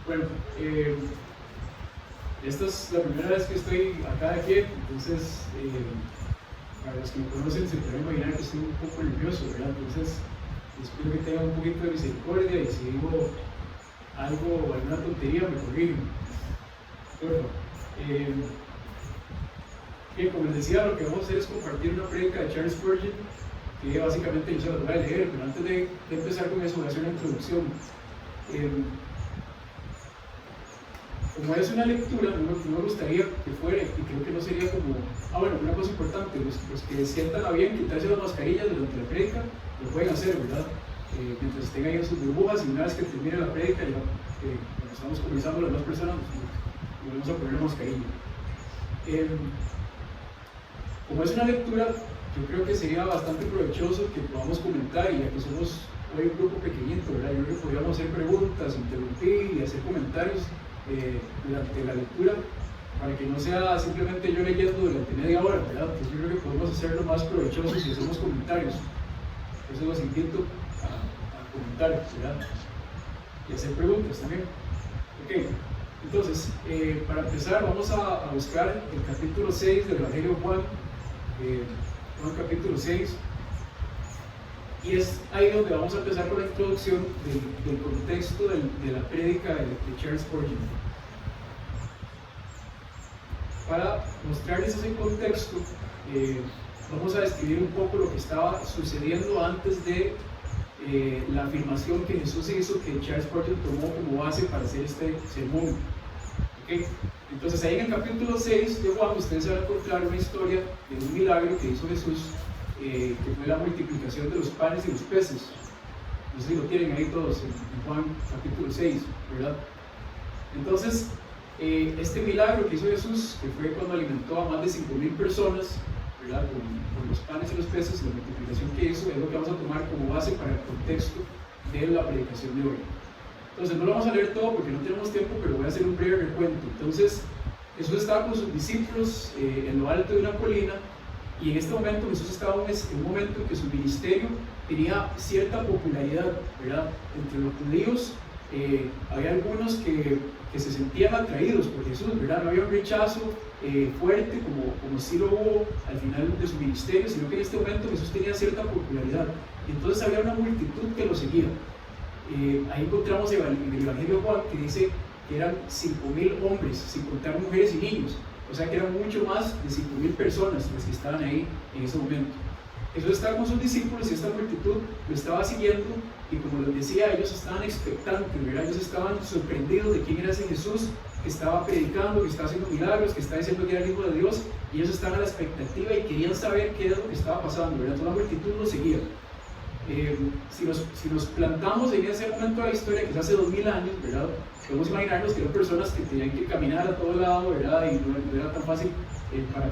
Bueno, esta es la primera vez que estoy acá de aquí, entonces, para los que me conocen se pueden imaginar que estoy un poco nervioso, ¿verdad? Entonces, espero que tengan un poquito de misericordia y si digo algo, alguna tontería, me corrigen. Bueno, bien, como les decía, lo que vamos a hacer es compartir una prédica de Charles Spurgeon, que básicamente yo se las voy a leer, pero antes de empezar con eso voy a hacer una introducción. Como es una lectura, no me gustaría que fuera, y creo que no sería como, bueno, una cosa importante, los que sientan a bien quitarse las mascarillas durante la prédica, lo pueden hacer, ¿verdad? Mientras estén ahí en sus burbujas, y una vez que termine la prédica, ya cuando estamos conversando las dos personas, volvemos a poner la mascarilla. Como es una lectura, yo creo que sería bastante provechoso que podamos comentar, y ya que somos hoy un grupo pequeñito, ¿verdad? Yo creo que podríamos hacer preguntas, interrumpir y hacer comentarios durante la lectura, para que no sea simplemente yo leyendo durante media hora, ¿verdad? Entonces yo creo que podemos hacerlo más provechoso si hacemos comentarios. Entonces los invito a comentar, ¿verdad? Y hacer preguntas también. Ok, entonces, para empezar vamos a buscar el capítulo 6 del Evangelio de Juan, Juan capítulo 6, y es ahí donde vamos a empezar con la introducción del contexto de la prédica de Charles Spurgeon. Para mostrarles ese contexto, vamos a describir un poco lo que estaba sucediendo antes de la afirmación que Jesús hizo, que Charles Spurgeon tomó como base para hacer este sermón. ¿Okay? Entonces ahí en el capítulo 6 de Juan ustedes van a encontrar una historia de un milagro que hizo Jesús, que fue la multiplicación de los panes y los peces. No sé si lo tienen ahí todos en Juan capítulo 6, ¿verdad? Entonces, este milagro que hizo Jesús, que fue cuando alimentó a más de 5,000 personas, ¿verdad? Con los panes y los peces, la multiplicación que hizo, es lo que vamos a tomar como base para el contexto de la predicación de hoy. Entonces, no lo vamos a leer todo porque no tenemos tiempo, pero voy a hacer un breve recuento. Entonces, Jesús estaba con sus discípulos en lo alto de una colina, y en este momento Jesús estaba en un momento en que su ministerio tenía cierta popularidad, ¿verdad? Entre los judíos había algunos que se sentían atraídos por Jesús, ¿verdad? No había un rechazo fuerte como sí lo hubo al final de su ministerio, sino que en este momento Jesús tenía cierta popularidad. Y entonces había una multitud que lo seguía. Ahí encontramos el Evangelio de Juan, que dice que eran 5,000 hombres, sin contar mujeres y niños. O sea que eran mucho más de 5,000 personas las que estaban ahí en ese momento. Jesús estaba con sus discípulos y esta multitud lo estaba siguiendo, y como les decía, ellos estaban expectantes, ¿verdad? Ellos estaban sorprendidos de quién era ese Jesús que estaba predicando, que estaba haciendo milagros, que estaba diciendo que era el Hijo de Dios, y ellos estaban a la expectativa y querían saber qué era lo que estaba pasando, ¿verdad? Toda la multitud lo seguía. Si nos plantamos en ese momento de la historia, que es hace 2000 años, ¿verdad? Podemos imaginarnos que eran personas que tenían que caminar a todo lado, ¿verdad? Y no era tan fácil para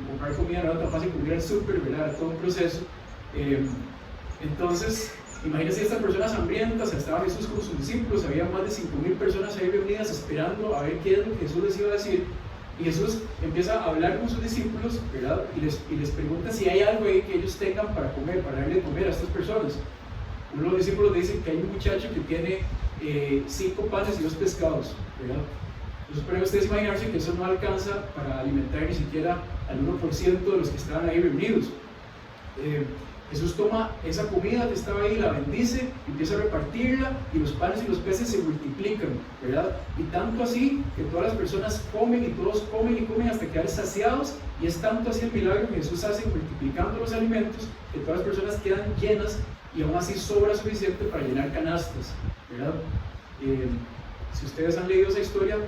comprar comida, no era tan fácil ir al súper, ¿verdad? Era todo un proceso. Entonces, imagínense estas personas hambrientas. Estaba Jesús con sus discípulos, había más de 5,000 personas ahí reunidas esperando a ver qué es lo que Jesús les iba a decir. Y Jesús empieza a hablar con sus discípulos, ¿verdad? Y les pregunta si hay algo ahí que ellos tengan para comer, para darle de comer a estas personas. Uno de los discípulos dice que hay un muchacho que tiene 5 panes y 2 pescados, ¿verdad? Entonces pueden ustedes imaginarse que eso no alcanza para alimentar ni siquiera al 1% de los que estaban ahí reunidos. Jesús toma esa comida que estaba ahí, la bendice, empieza a repartirla, y los panes y los peces se multiplican, ¿verdad? Y tanto así que todas las personas comen y todos comen y comen hasta quedar saciados, y es tanto así el milagro que Jesús hace multiplicando los alimentos que todas las personas quedan llenas, y aún así sobra suficiente para llenar canastas, ¿verdad? Si ustedes han leído esa historia,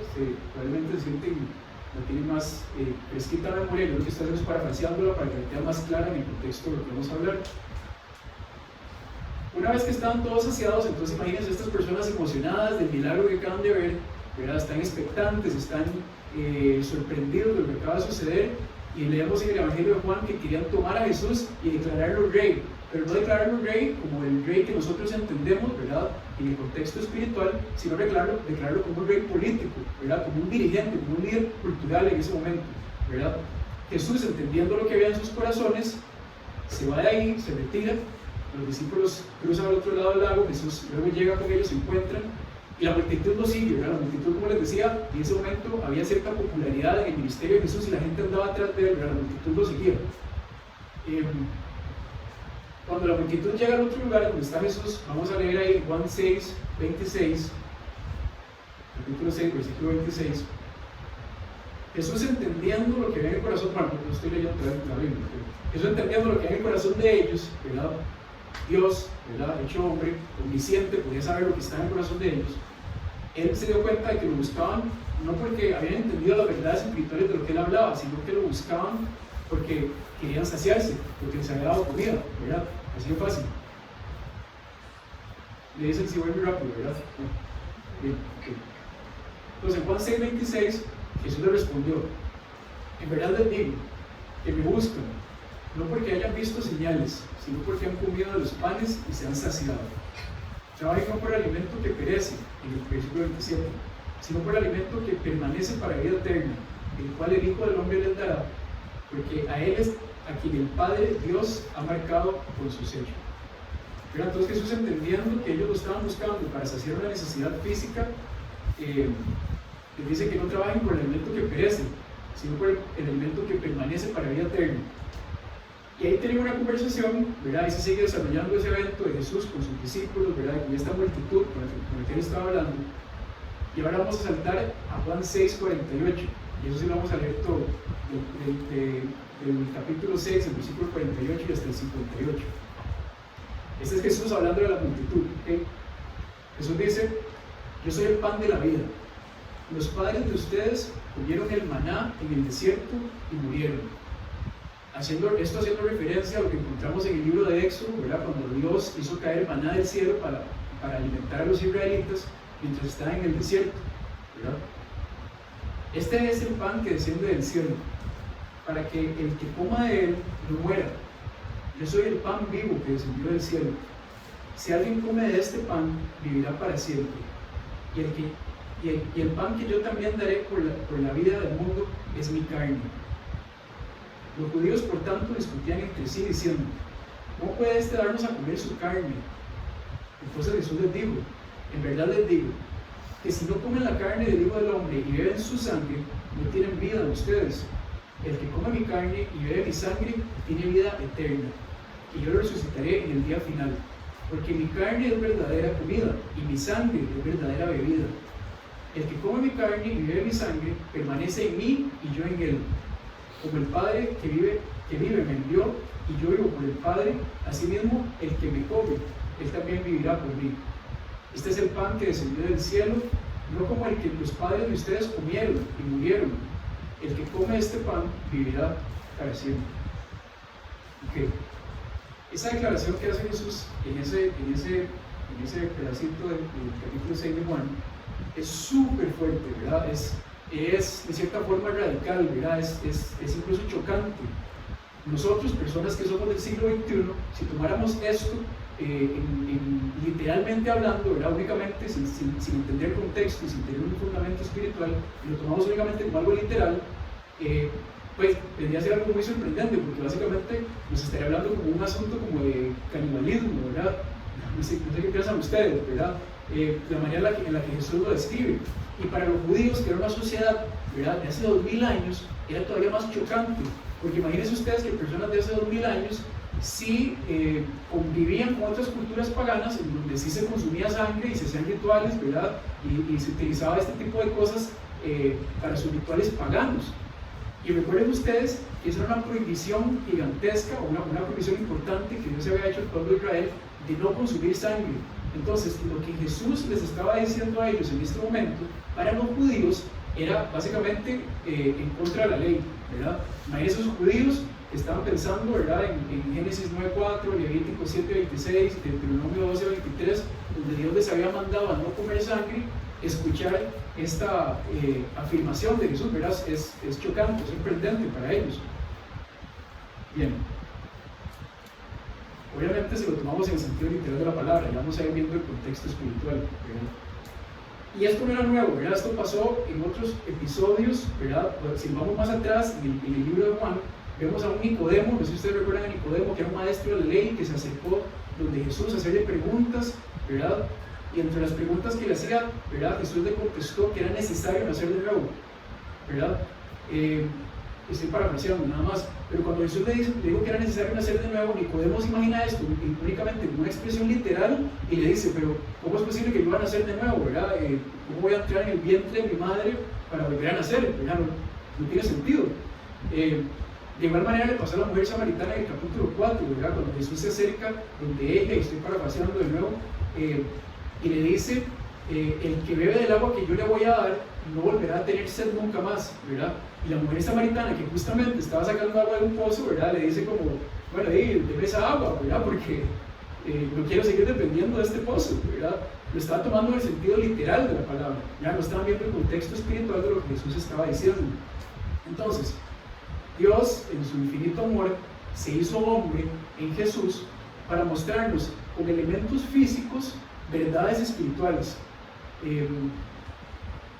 probablemente se sienten, la tienen más fresquita la memoria. Yo lo que estoy haciendo es parafraseándola para que quede más clara en el contexto de lo que vamos a hablar. Una vez que estaban todos saciados, entonces imagínense estas personas emocionadas del milagro que acaban de ver, ¿verdad? Están expectantes, están sorprendidos de lo que acaba de suceder, y leemos en el Evangelio de Juan que querían tomar a Jesús y declararlo rey, pero no declararlo rey como el rey que nosotros entendemos, ¿verdad? En el contexto espiritual, sino declararlo como un rey político, ¿verdad? Como un dirigente, como un líder cultural en ese momento, ¿verdad? Jesús, entendiendo lo que había en sus corazones, se va de ahí, se retira. Los discípulos cruzan al otro lado del lago. Jesús luego llega con ellos, se encuentran, Y la multitud lo sigue, ¿verdad? La multitud, como les decía, en ese momento había cierta popularidad en el ministerio de Jesús y la gente andaba atrás de él, ¿verdad? La multitud lo seguía. Cuando la multitud llega al otro lugar donde está Jesús, vamos a leer ahí Juan 6, 26, capítulo 6, versículo 26. Jesús entendiendo lo que había en el corazón, bueno, no estoy leyendo la Biblia, Jesús entendiendo lo que había en el corazón de ellos, ¿verdad? Dios, ¿verdad? Hecho hombre, omnisciente, podía saber lo que estaba en el corazón de ellos. Él se dio cuenta de que lo buscaban no porque habían entendido las verdades espirituales de lo que él hablaba, sino que lo buscaban porque querían saciarse, porque les había dado comida, ¿verdad? Así de fácil. Le dicen si voy muy rápido, ¿verdad? Bien, ok. Entonces en Juan 6:26 Jesús le respondió: en verdad les digo que me buscan, no porque hayan visto señales, sino porque han comido de los panes y se han saciado. Trabajen no por el alimento que perece, en el versículo 27, sino por el alimento que permanece para vida eterna, el cual el Hijo del Hombre les dará, porque a Él es a quien el Padre Dios ha marcado con su sello. Pero entonces Jesús, entendiendo que ellos lo estaban buscando para saciar una necesidad física, les dice que no trabajen por el alimento que perece, sino por el alimento que permanece para vida eterna. Y ahí tenemos una conversación, ¿verdad? Ahí se sigue desarrollando ese evento de Jesús con sus discípulos, ¿verdad? Con esta multitud con la que él estaba hablando. Y ahora vamos a saltar a Juan 6:48, y eso sí lo vamos a leer todo, del capítulo 6, el versículo 48 y hasta el 58. Este es Jesús hablando de la multitud, ¿okay? Jesús dice: yo soy el pan de la vida. Los padres de ustedes comieron el maná en el desierto y murieron. Haciendo referencia a lo que encontramos en el libro de Éxodo, ¿verdad? Cuando Dios hizo caer el maná del cielo para alimentar a los israelitas mientras estaban en el desierto, ¿verdad? Este es el pan que desciende del cielo, para que el que coma de él no muera. Yo soy el pan vivo que descendió del cielo. Si alguien come de este pan, vivirá para siempre. Y el pan que yo también daré por la vida del mundo es mi carne. Los judíos, por tanto, discutían entre sí diciendo: ¿cómo puede este darnos a comer su carne? Entonces Jesús les dijo: en verdad les digo, que si no comen la carne del Hijo del Hombre y beben su sangre, no tienen vida en ustedes. El que come mi carne y bebe mi sangre tiene vida eterna, y yo lo resucitaré en el día final. Porque mi carne es verdadera comida, y mi sangre es verdadera bebida. El que come mi carne y bebe mi sangre permanece en mí y yo en él. Como el Padre que vive me envió y yo vivo por el Padre, asimismo el que me come, él también vivirá por mí. Este es el pan que descendió del cielo, no como el que los padres de ustedes comieron y murieron. El que come este pan vivirá para siempre. Okay. Esa declaración que hace Jesús en ese pedacito del capítulo 6 de Juan es súper fuerte, ¿verdad? Es de cierta forma radical, ¿verdad? Es incluso chocante. Nosotros, personas que somos del siglo XXI, si tomáramos esto literalmente hablando, ¿verdad? Únicamente sin entender contexto y sin tener un fundamento espiritual, y lo tomamos únicamente como algo literal, pues vendría a ser algo muy sorprendente, porque básicamente nos estaría hablando como un asunto como de canibalismo, ¿verdad? No sé qué piensan ustedes, ¿verdad? La manera en la que Jesús lo describe. Y para los judíos, que era una sociedad, ¿verdad?, de hace 2000 años, era todavía más chocante, porque imagínense ustedes que personas de hace 2000 años sí convivían con otras culturas paganas, en donde sí se consumía sangre y se hacían rituales, ¿verdad?, y se utilizaba este tipo de cosas para sus rituales paganos. Y recuerden ustedes que esa era una prohibición gigantesca, o una prohibición importante que Dios había hecho al pueblo de Israel, de no consumir sangre. Entonces, lo que Jesús les estaba diciendo a ellos en este momento, para los judíos, era básicamente en contra de la ley, ¿verdad? Imagínense esos judíos que estaban pensando, ¿verdad?, en Génesis 9:4, Levítico 7:26, Deuteronomio 12:23, donde Dios les había mandado a no comer sangre. Escuchar esta afirmación de Jesús, ¿verdad?, es chocante, es sorprendente para ellos. Bien. Obviamente, si lo tomamos en el sentido literal de la palabra, ya vamos a ir viendo el contexto espiritual, ¿verdad? Y esto no era nuevo, ¿verdad? Esto pasó en otros episodios, ¿verdad? Si vamos más atrás, en el libro de Juan, vemos a un Nicodemo, no sé si ustedes recuerdan a Nicodemo, que era un maestro de la ley, que se acercó donde Jesús a hacerle preguntas, ¿verdad? y entre las preguntas que le hacía, ¿verdad? Jesús le contestó que era necesario nacer de nuevo, ¿verdad? Estoy parafraseando nada más, pero cuando Jesús le dijo que era necesario nacer de nuevo, Nicodemo se imagina esto únicamente como una expresión literal y le dice, pero ¿cómo es posible que yo vaya a nacer de nuevo, verdad? ¿Cómo voy a entrar en el vientre de mi madre para volver a nacer? ¿Verdad? No tiene sentido. De igual manera le pasó a la mujer samaritana en el capítulo 4, ¿verdad? Cuando Jesús se acerca donde ella, y estoy parafraseando de nuevo, y le dice, el que bebe del agua que yo le voy a dar no volverá a tener sed nunca más, ¿verdad? Y la mujer samaritana que justamente estaba sacando agua de un pozo, ¿verdad? Le dice como, bueno, deme esa agua, ¿verdad? Porque no quiero seguir dependiendo de este pozo, ¿verdad? Lo estaba tomando en el sentido literal de la palabra, ya no estaban viendo el contexto espiritual de lo que Jesús estaba diciendo. Entonces, Dios, en su infinito amor, se hizo hombre en Jesús para mostrarnos con elementos físicos verdades espirituales.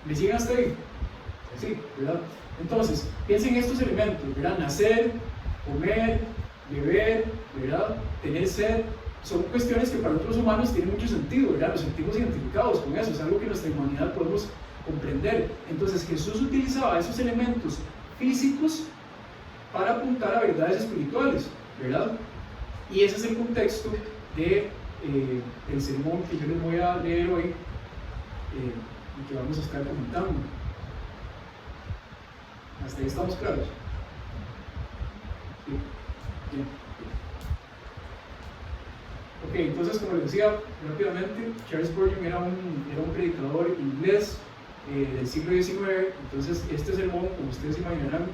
¿Me siguen hasta ahí? Sí, ¿verdad? Entonces, piensen en estos elementos, ¿verdad? Nacer, comer, beber, ¿verdad? Tener sed, son cuestiones que para otros humanos tienen mucho sentido, ¿verdad? Nos sentimos identificados con eso, es algo que nuestra humanidad podemos comprender. Entonces, Jesús utilizaba esos elementos físicos para apuntar a verdades espirituales, ¿verdad? Y ese es el contexto de el sermón que yo les voy a leer hoy y que vamos a estar comentando. ¿Hasta ahí estamos claros? Sí. Bien. Ok, entonces como les decía rápidamente, Charles Spurgeon era un predicador inglés del siglo XIX. Entonces este sermón, como ustedes imaginarán,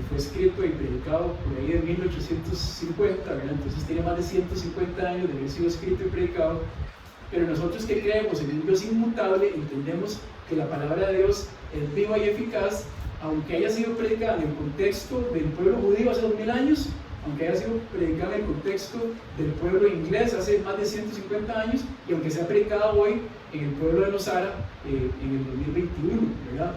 fue escrito y predicado por ahí en 1850, ¿verdad? Entonces tiene más de 150 años de haber sido escrito y predicado. Pero nosotros que creemos en un Dios inmutable, entendemos que la palabra de Dios es viva y eficaz, aunque haya sido predicada en el contexto del pueblo judío hace 2000 años, aunque haya sido predicada en el contexto del pueblo inglés hace más de 150 años, y aunque sea predicada hoy en el pueblo de Nosara en el 2021, ¿verdad?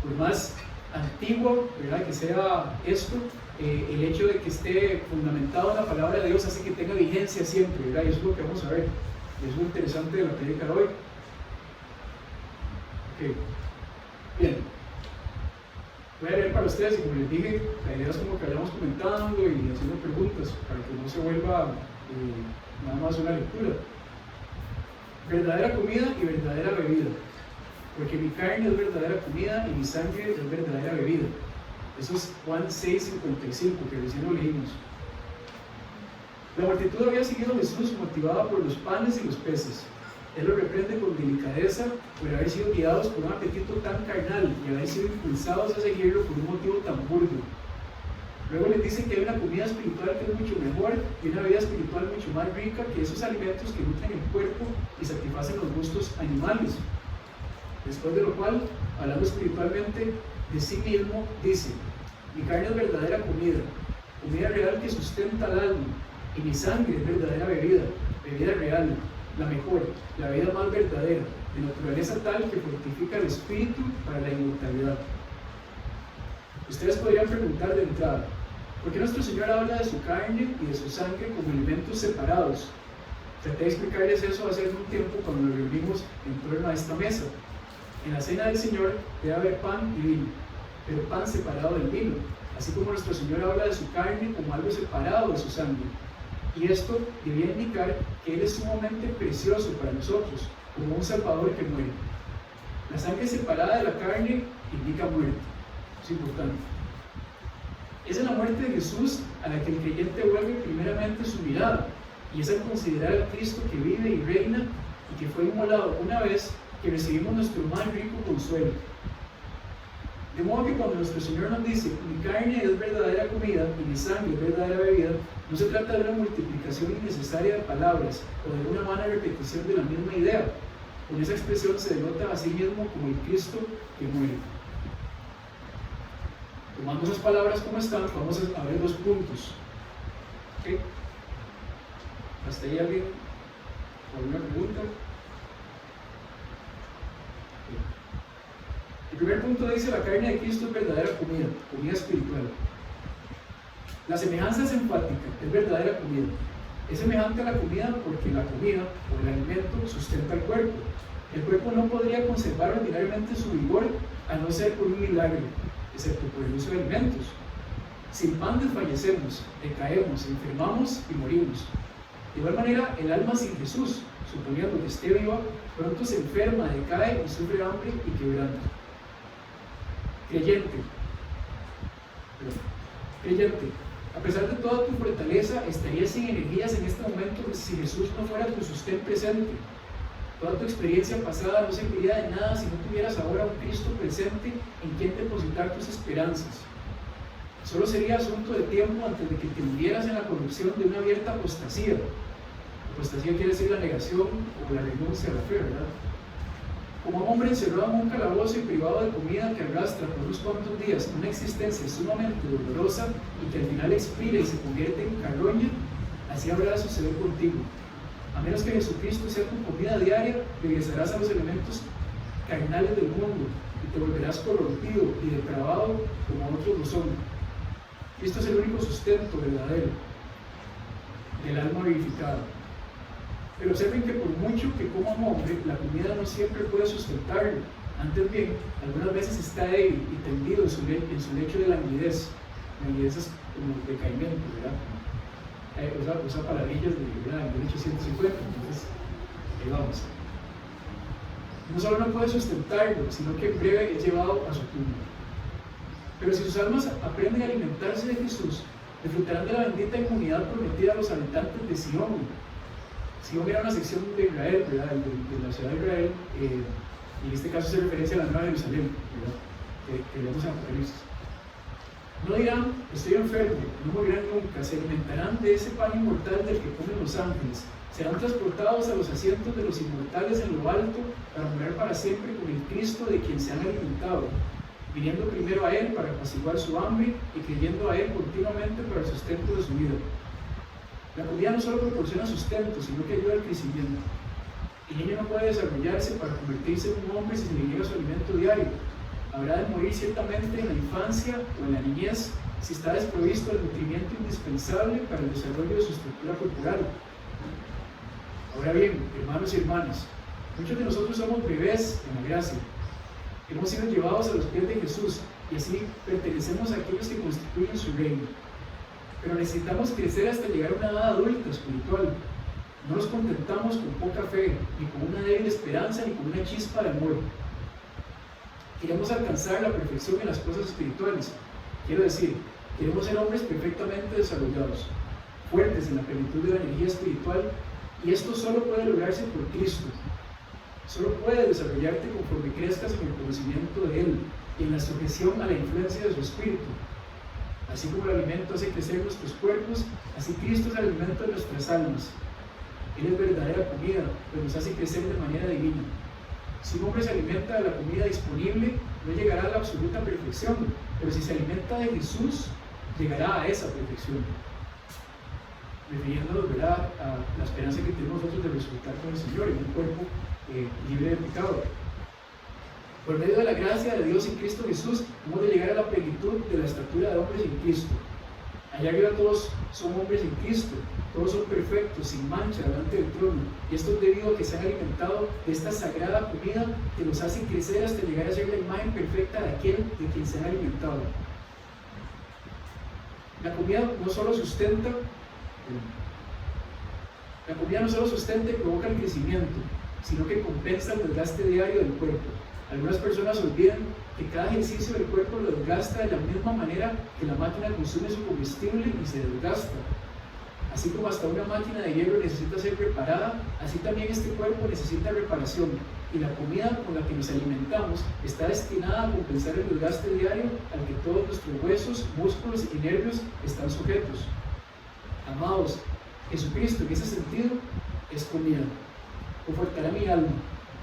Por más antiguo, ¿verdad?, que sea esto, el hecho de que esté fundamentado en la palabra de Dios hace que tenga vigencia siempre, ¿verdad? Y eso es lo que vamos a ver. Es muy interesante de la prédica de hoy. Okay. Bien. Voy a leer para ustedes y como les dije, la idea es como que vayamos comentando y haciendo preguntas para que no se vuelva nada más una lectura. Verdadera comida y verdadera bebida. Porque mi carne es verdadera comida y mi sangre es verdadera bebida. Eso es Juan 6:55, que recién lo leímos. La multitud había seguido a Jesús motivada por los panes y los peces. Él los reprende con delicadeza por haber sido guiados por un apetito tan carnal y haber sido impulsados a seguirlo por un motivo tan burdo. Luego les dice que hay una comida espiritual que es mucho mejor y una vida espiritual mucho más rica que esos alimentos que nutren el cuerpo y satisfacen los gustos animales. Después de lo cual, hablando espiritualmente de sí mismo, dice: mi carne es verdadera comida, comida real que sustenta al alma, y mi sangre es verdadera bebida, bebida real, la mejor, la vida más verdadera, de naturaleza tal que fortifica el espíritu para la inmortalidad. Ustedes podrían preguntar de entrada, ¿por qué nuestro Señor habla de su carne y de su sangre como elementos separados? Traté de explicarles eso hace algún tiempo cuando nos reunimos en torno a esta mesa. En la cena del Señor debe haber pan y vino, pero pan separado del vino, así como nuestro Señor habla de su carne como algo separado de su sangre. Y esto debía indicar que Él es sumamente precioso para nosotros, como un Salvador que muere. La sangre separada de la carne indica muerte. Es importante. Es en la muerte de Jesús a la que el creyente vuelve primeramente su mirada, y es al considerar a Cristo que vive y reina y que fue inmolado una vez que recibimos nuestro más rico consuelo. De modo que cuando nuestro Señor nos dice, mi carne es verdadera comida y mi sangre es verdadera bebida, no se trata de una multiplicación innecesaria de palabras o de una vana repetición de la misma idea. Con esa expresión se denota a sí mismo como el Cristo que muere. Tomando esas palabras como están, vamos a ver 2 puntos. ¿Okay? ¿Hasta ahí alguien? ¿Alguna pregunta? El primer punto dice: la carne de Cristo es verdadera comida, comida espiritual. La semejanza es enfática, es verdadera comida. Es semejante a la comida porque la comida o el alimento sustenta el cuerpo. El cuerpo no podría conservar ordinariamente su vigor a no ser por un milagro, excepto por el uso de alimentos. Sin pan desfallecemos, decaemos, enfermamos y morimos. De igual manera, el alma sin Jesús, suponiendo que esté viva, pronto se enferma, decae y sufre hambre y quebranto. Creyente, a pesar de toda tu fortaleza, estarías sin energías en este momento si Jesús no fuera tu sostén presente. Toda tu experiencia pasada no serviría de nada si no tuvieras ahora un Cristo presente en quien depositar tus esperanzas. Solo sería asunto de tiempo antes de que te hundieras en la corrupción de una abierta apostasía. Apostasía quiere decir la negación o la renuncia a la fe, ¿verdad? Como un hombre encerrado en un calabozo y privado de comida que arrastra por unos cuantos días una existencia sumamente dolorosa y que al final expira y se convierte en carroña, así habrá de suceder contigo. A menos que Jesucristo sea tu comida diaria, regresarás a los elementos carnales del mundo y te volverás corrompido y depravado como otros lo son. Cristo es el único sustento verdadero del alma vivificada. Pero observen que por mucho que coma un hombre, la comida no siempre puede sustentarlo. Antes bien, algunas veces está débil y tendido en su lecho de languidez. Languidez es como decaimiento, ¿verdad? Usa palabrillas de 1850, entonces ahí vamos. No solo no puede sustentarlo, sino que en breve es llevado a su tumba. Pero si sus almas aprenden a alimentarse de Jesús, disfrutarán de la bendita inmunidad prometida a los habitantes de Sion. Sion era una sección de Israel, ¿verdad? De la ciudad de Israel, y en este caso se referencia a la Nueva Jerusalén, ¿verdad? Que vemos en Apocalipsis. No dirán, estoy enfermo, no morirán nunca, se alimentarán de ese pan inmortal del que comen los ángeles, serán transportados a los asientos de los inmortales en lo alto para morar para siempre con el Cristo de quien se han alimentado, viniendo primero a Él para apaciguar su hambre y creyendo a Él continuamente para el sustento de su vida. La comida no solo proporciona sustento, sino que ayuda al crecimiento. El niño no puede desarrollarse para convertirse en un hombre si se le niega su alimento diario. Habrá de morir ciertamente en la infancia o en la niñez si está desprovisto del nutrimiento indispensable para el desarrollo de su estructura corporal. Ahora bien, hermanos y hermanas, muchos de nosotros somos bebés en la gracia. Hemos sido llevados a los pies de Jesús y así pertenecemos a aquellos que constituyen su reino. Pero necesitamos crecer hasta llegar a una edad adulta espiritual. No nos contentamos con poca fe, ni con una débil esperanza, ni con una chispa de amor. Queremos alcanzar la perfección en las cosas espirituales. Quiero decir, queremos ser hombres perfectamente desarrollados, fuertes en la plenitud de la energía espiritual, y esto solo puede lograrse por Cristo. Solo puede desarrollarte conforme crezcas en el conocimiento de Él y en la sujeción a la influencia de su Espíritu. Así como el alimento hace crecer nuestros cuerpos, así Cristo es el alimento de nuestras almas. Él es verdadera comida, pero nos hace crecer de manera divina. Si un hombre se alimenta de la comida disponible, no llegará a la absoluta perfección, pero si se alimenta de Jesús, llegará a esa perfección. Refiriéndonos, ¿verdad?, a la esperanza que tenemos nosotros de resultar con el Señor en un cuerpo libre de pecado. Por medio de la gracia de Dios en Cristo Jesús, hemos de llegar a la plenitud de la estatura de hombres en Cristo. Allá arriba todos son hombres en Cristo, todos son perfectos, sin mancha, delante del trono. Y esto es debido a que se han alimentado de esta sagrada comida que los hace crecer hasta llegar a ser la imagen perfecta de aquel de quien se han alimentado. La comida no solo sustenta y provoca el crecimiento, sino que compensa el desgaste diario del cuerpo. Algunas personas olvidan que cada ejercicio del cuerpo lo desgasta de la misma manera que la máquina consume su combustible y se desgasta. Así como hasta una máquina de hierro necesita ser reparada, así también este cuerpo necesita reparación, y la comida con la que nos alimentamos está destinada a compensar el desgaste diario al que todos nuestros huesos, músculos y nervios están sujetos. Amados, Jesucristo en ese sentido es comida. Confortará mi alma.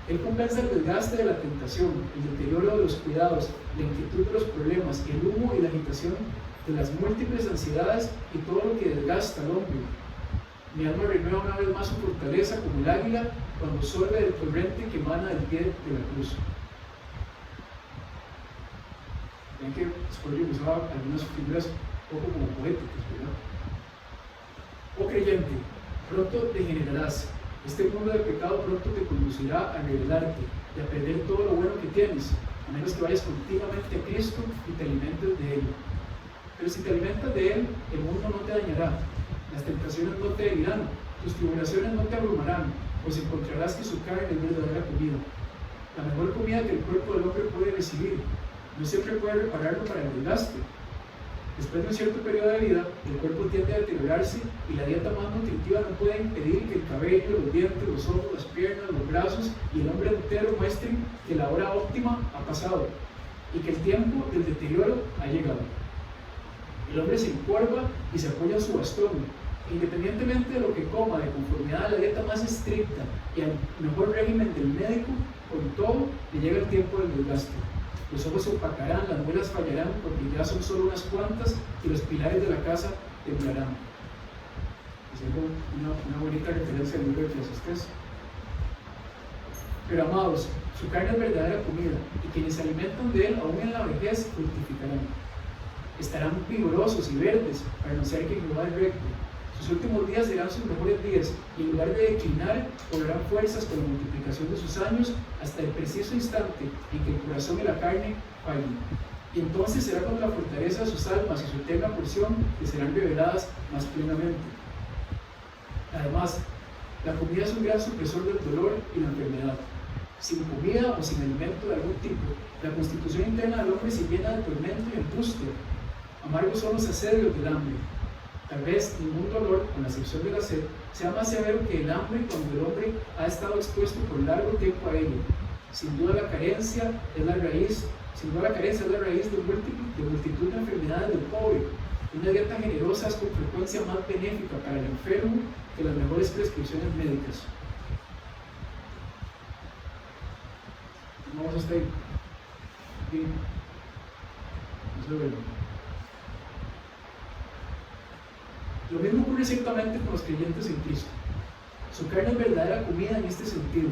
Él compensa el desgaste de la tentación, el deterioro de los cuidados, la inquietud de los problemas, el humo y la agitación de las múltiples ansiedades y todo lo que desgasta al hombre. Mi alma renueva una vez más su fortaleza como el águila cuando sorbe del torrente que emana del pie de la cruz. Ven que Spurgeon usaba algunas figuras un poco como poéticas, ¿verdad? Oh creyente, Pronto degenerarás. Este mundo de pecado pronto te conducirá a rebelarte y a perder todo lo bueno que tienes, a menos que vayas continuamente a Cristo y te alimentes de Él. Pero si te alimentas de Él, el mundo no te dañará, las tentaciones no te herirán, tus tribulaciones no te abrumarán, pues encontrarás que su carne es verdadera comida. La mejor comida que el cuerpo del hombre puede recibir. No siempre puede repararlo para el desgaste. Después de un cierto periodo de vida, el cuerpo tiende a deteriorarse y la dieta más nutritiva no puede impedir que el cabello, los dientes, los ojos, las piernas, los brazos y el hombre entero muestren que la hora óptima ha pasado y que el tiempo del deterioro ha llegado. El hombre se encorva y se apoya en su bastón. Independientemente de lo que coma, de conformidad a la dieta más estricta y al mejor régimen del médico, con todo le llega el tiempo del desgaste. Los ojos se opacarán, las muelas fallarán, porque ya son solo unas cuantas y los pilares de la casa temblarán. Haciendo una bonita referencia al libro de Eclesiastés. Pero amados, su carne es verdadera comida, y quienes se alimentan de él, aún en la vejez, fructificarán. Estarán vigorosos y verdes, para anunciar que Jehová es recto. Sus últimos días serán sus mejores días, y en lugar de declinar, cobrarán fuerzas con la multiplicación de sus años, hasta el preciso instante en que el corazón y la carne fallen. Y entonces será cuando la fortaleza de sus almas y su eterna porción les serán reveladas más plenamente. Además, la comida es un gran supresor del dolor y la enfermedad. Sin comida o sin alimento de algún tipo, la constitución interna del hombre se llena de tormento y angustia. Amargos son los asedios del hambre. Tal vez ningún dolor, con la excepción de la sed, sea más severo que el hambre cuando el hombre ha estado expuesto por largo tiempo a ello. Sin duda la carencia es la raíz de multitud de enfermedades del pobre. Una dieta generosa es con frecuencia más benéfica para el enfermo que las mejores prescripciones médicas. Vamos hasta ahí. Bien. Eso es bueno. Lo mismo ocurre ciertamente con los creyentes en Cristo. Su carne es verdadera comida en este sentido.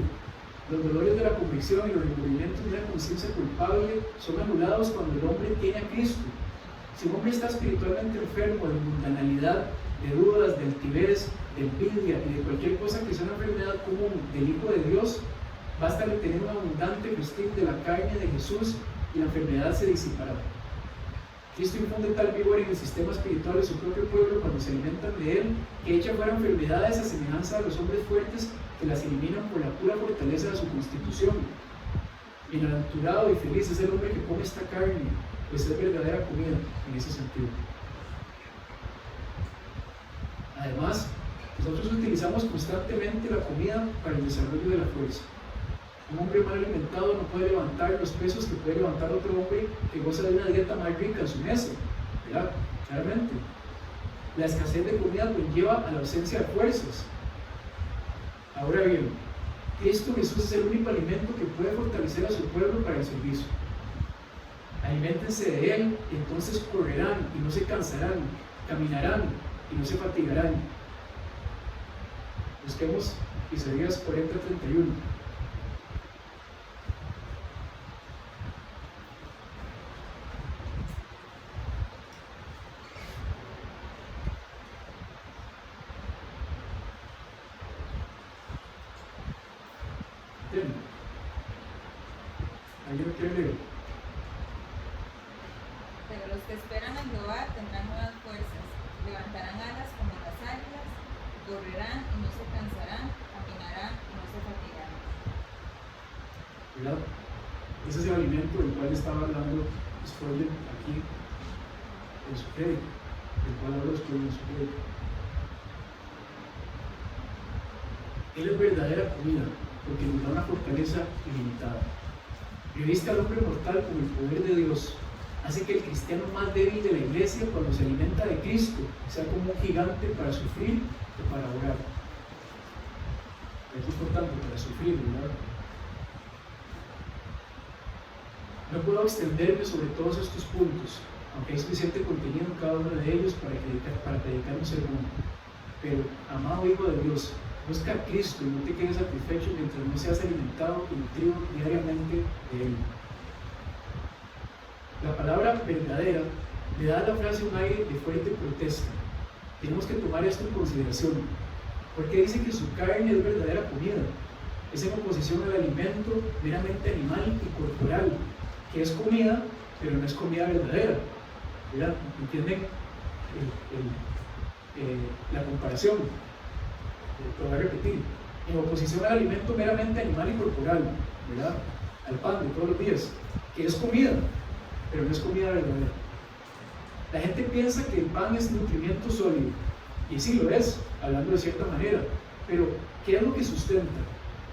Los dolores de la convicción y los remordimientos de una conciencia culpable son anulados cuando el hombre tiene a Cristo. Si un hombre está espiritualmente enfermo de mundanalidad, de dudas, de altivez, de envidia y de cualquier cosa que sea una enfermedad común del Hijo de Dios, basta con tener un abundante festín de la carne de Jesús y la enfermedad se disipará. Cristo infunde tal vigor en el sistema espiritual de su propio pueblo cuando se alimentan de él, que echa fuera enfermedades a semejanza de los hombres fuertes que las eliminan por la pura fortaleza de su constitución. Bienaventurado y feliz es el hombre que come esta carne, pues es verdadera comida en ese sentido. Además, nosotros utilizamos constantemente la comida para el desarrollo de la fuerza. Un hombre mal alimentado no puede levantar los pesos que puede levantar otro hombre que goza de una dieta más rica en su mesa, ¿verdad? Claramente. La escasez de comida conlleva a la ausencia de fuerzas. Ahora bien, Cristo Jesús es el único alimento que puede fortalecer a su pueblo para el servicio. Aliméntense de él, y entonces correrán y no se cansarán, caminarán y no se fatigarán. Busquemos Isaías 40:31. Ahí lo quiero leer. Pero los que esperan en Jehová tendrán nuevas fuerzas, levantarán alas como las águilas, correrán y no se cansarán, caminarán y no se fatigarán. ¿Verdad? Ese es el alimento del cual estaba hablando Spurgeon aquí en su prédica, del cual habló Spurgeon en su prédica. Él es verdadera comida, porque nos da una fortaleza ilimitada. Reviste al hombre mortal con el poder de Dios. Hace que el cristiano más débil de la iglesia, cuando se alimenta de Cristo, sea como un gigante para sufrir o para orar. Es importante para sufrir, ¿verdad? No puedo extenderme sobre todos estos puntos, aunque hay suficiente contenido en cada uno de ellos para predicar un sermón. Pero, amado Hijo de Dios, busca a Cristo y no te quedes satisfecho mientras no seas alimentado y nutrido diariamente de Él. La palabra verdadera le da a la frase un aire de fuerte protesta. Tenemos que tomar esto en consideración. Porque dice que su carne es verdadera comida. Es en oposición al alimento meramente animal y corporal, que es comida, pero no es comida verdadera. ¿Verdad? ¿Entienden la comparación? Lo voy a repetir. En oposición al alimento meramente animal y corporal, ¿verdad? Al pan de todos los días, que es comida, pero no es comida verdadera. La gente piensa que el pan es nutrimiento sólido, y sí lo es, hablando de cierta manera, pero ¿qué es lo que sustenta?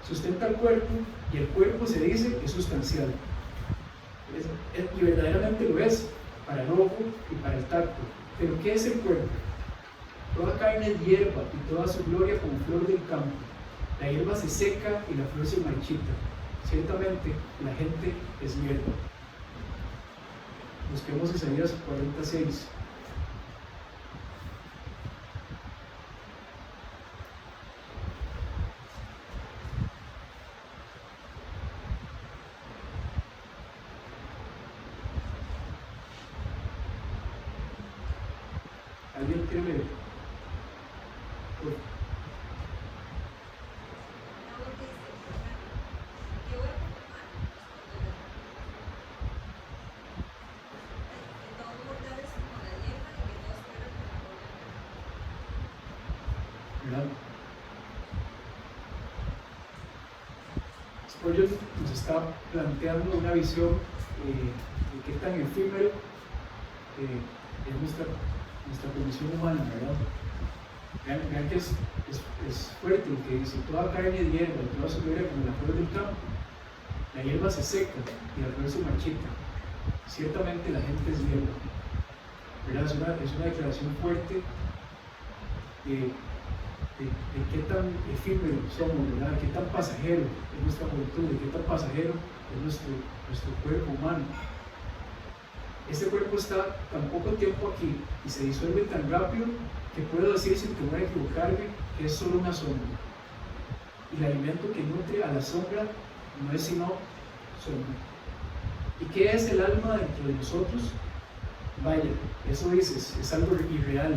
Sustenta el cuerpo, y el cuerpo se dice que es sustancial. Y verdaderamente lo es, para el ojo y para el tacto. Pero ¿qué es el cuerpo? Toda carne es hierba, y toda su gloria como flor del campo. La hierba se seca y la flor se marchita. Ciertamente, la gente es hierba. Busquemos Isaías 46. ¿Alguien quiere leer? Spurgeon nos está planteando una visión de qué tan efímero es nuestra condición humana, ¿verdad? Vean que es fuerte lo que dice: toda carne de hierba, y toda su gloria como la flor del campo. La hierba se seca y la flor se marchita. Ciertamente la gente es hierba, ¿verdad? Es una declaración fuerte de qué tan efímero somos, ¿verdad? De qué tan pasajero es nuestra juventud, de qué tan pasajero es nuestro cuerpo humano. Este cuerpo está tan poco tiempo aquí y se disuelve tan rápido que puedo decir, sin temor a equivocarme, que es solo una sombra. Y el alimento que nutre a la sombra no es sino sombra. ¿Y qué es el alma dentro de nosotros? Vaya, eso dices, es algo irreal.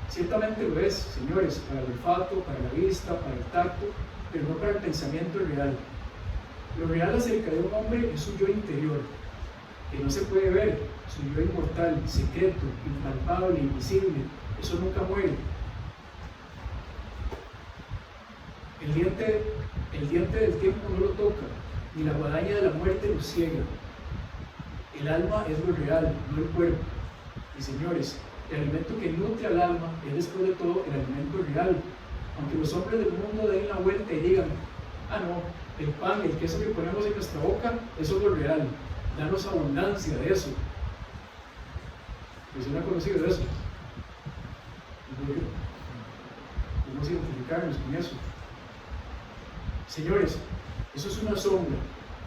Ciertamente lo es, señores, para el olfato, para la vista, para el tacto, pero no para el pensamiento real. Lo real acerca de un hombre es su yo interior, que no se puede ver, su yo inmortal, secreto, impalpable, invisible. Eso nunca muere. El diente del tiempo no lo toca, ni la guadaña de la muerte lo ciega. El alma es lo real, no el cuerpo. Y señores, el alimento que nutre al alma es después de todo el alimento real. Aunque los hombres del mundo den la vuelta y digan: ah no, el pan, el queso que ponemos en nuestra boca, eso es lo real, danos abundancia de eso. ¿Les suena conocido eso? Podemos identificarnos con eso. Señores, eso es una sombra,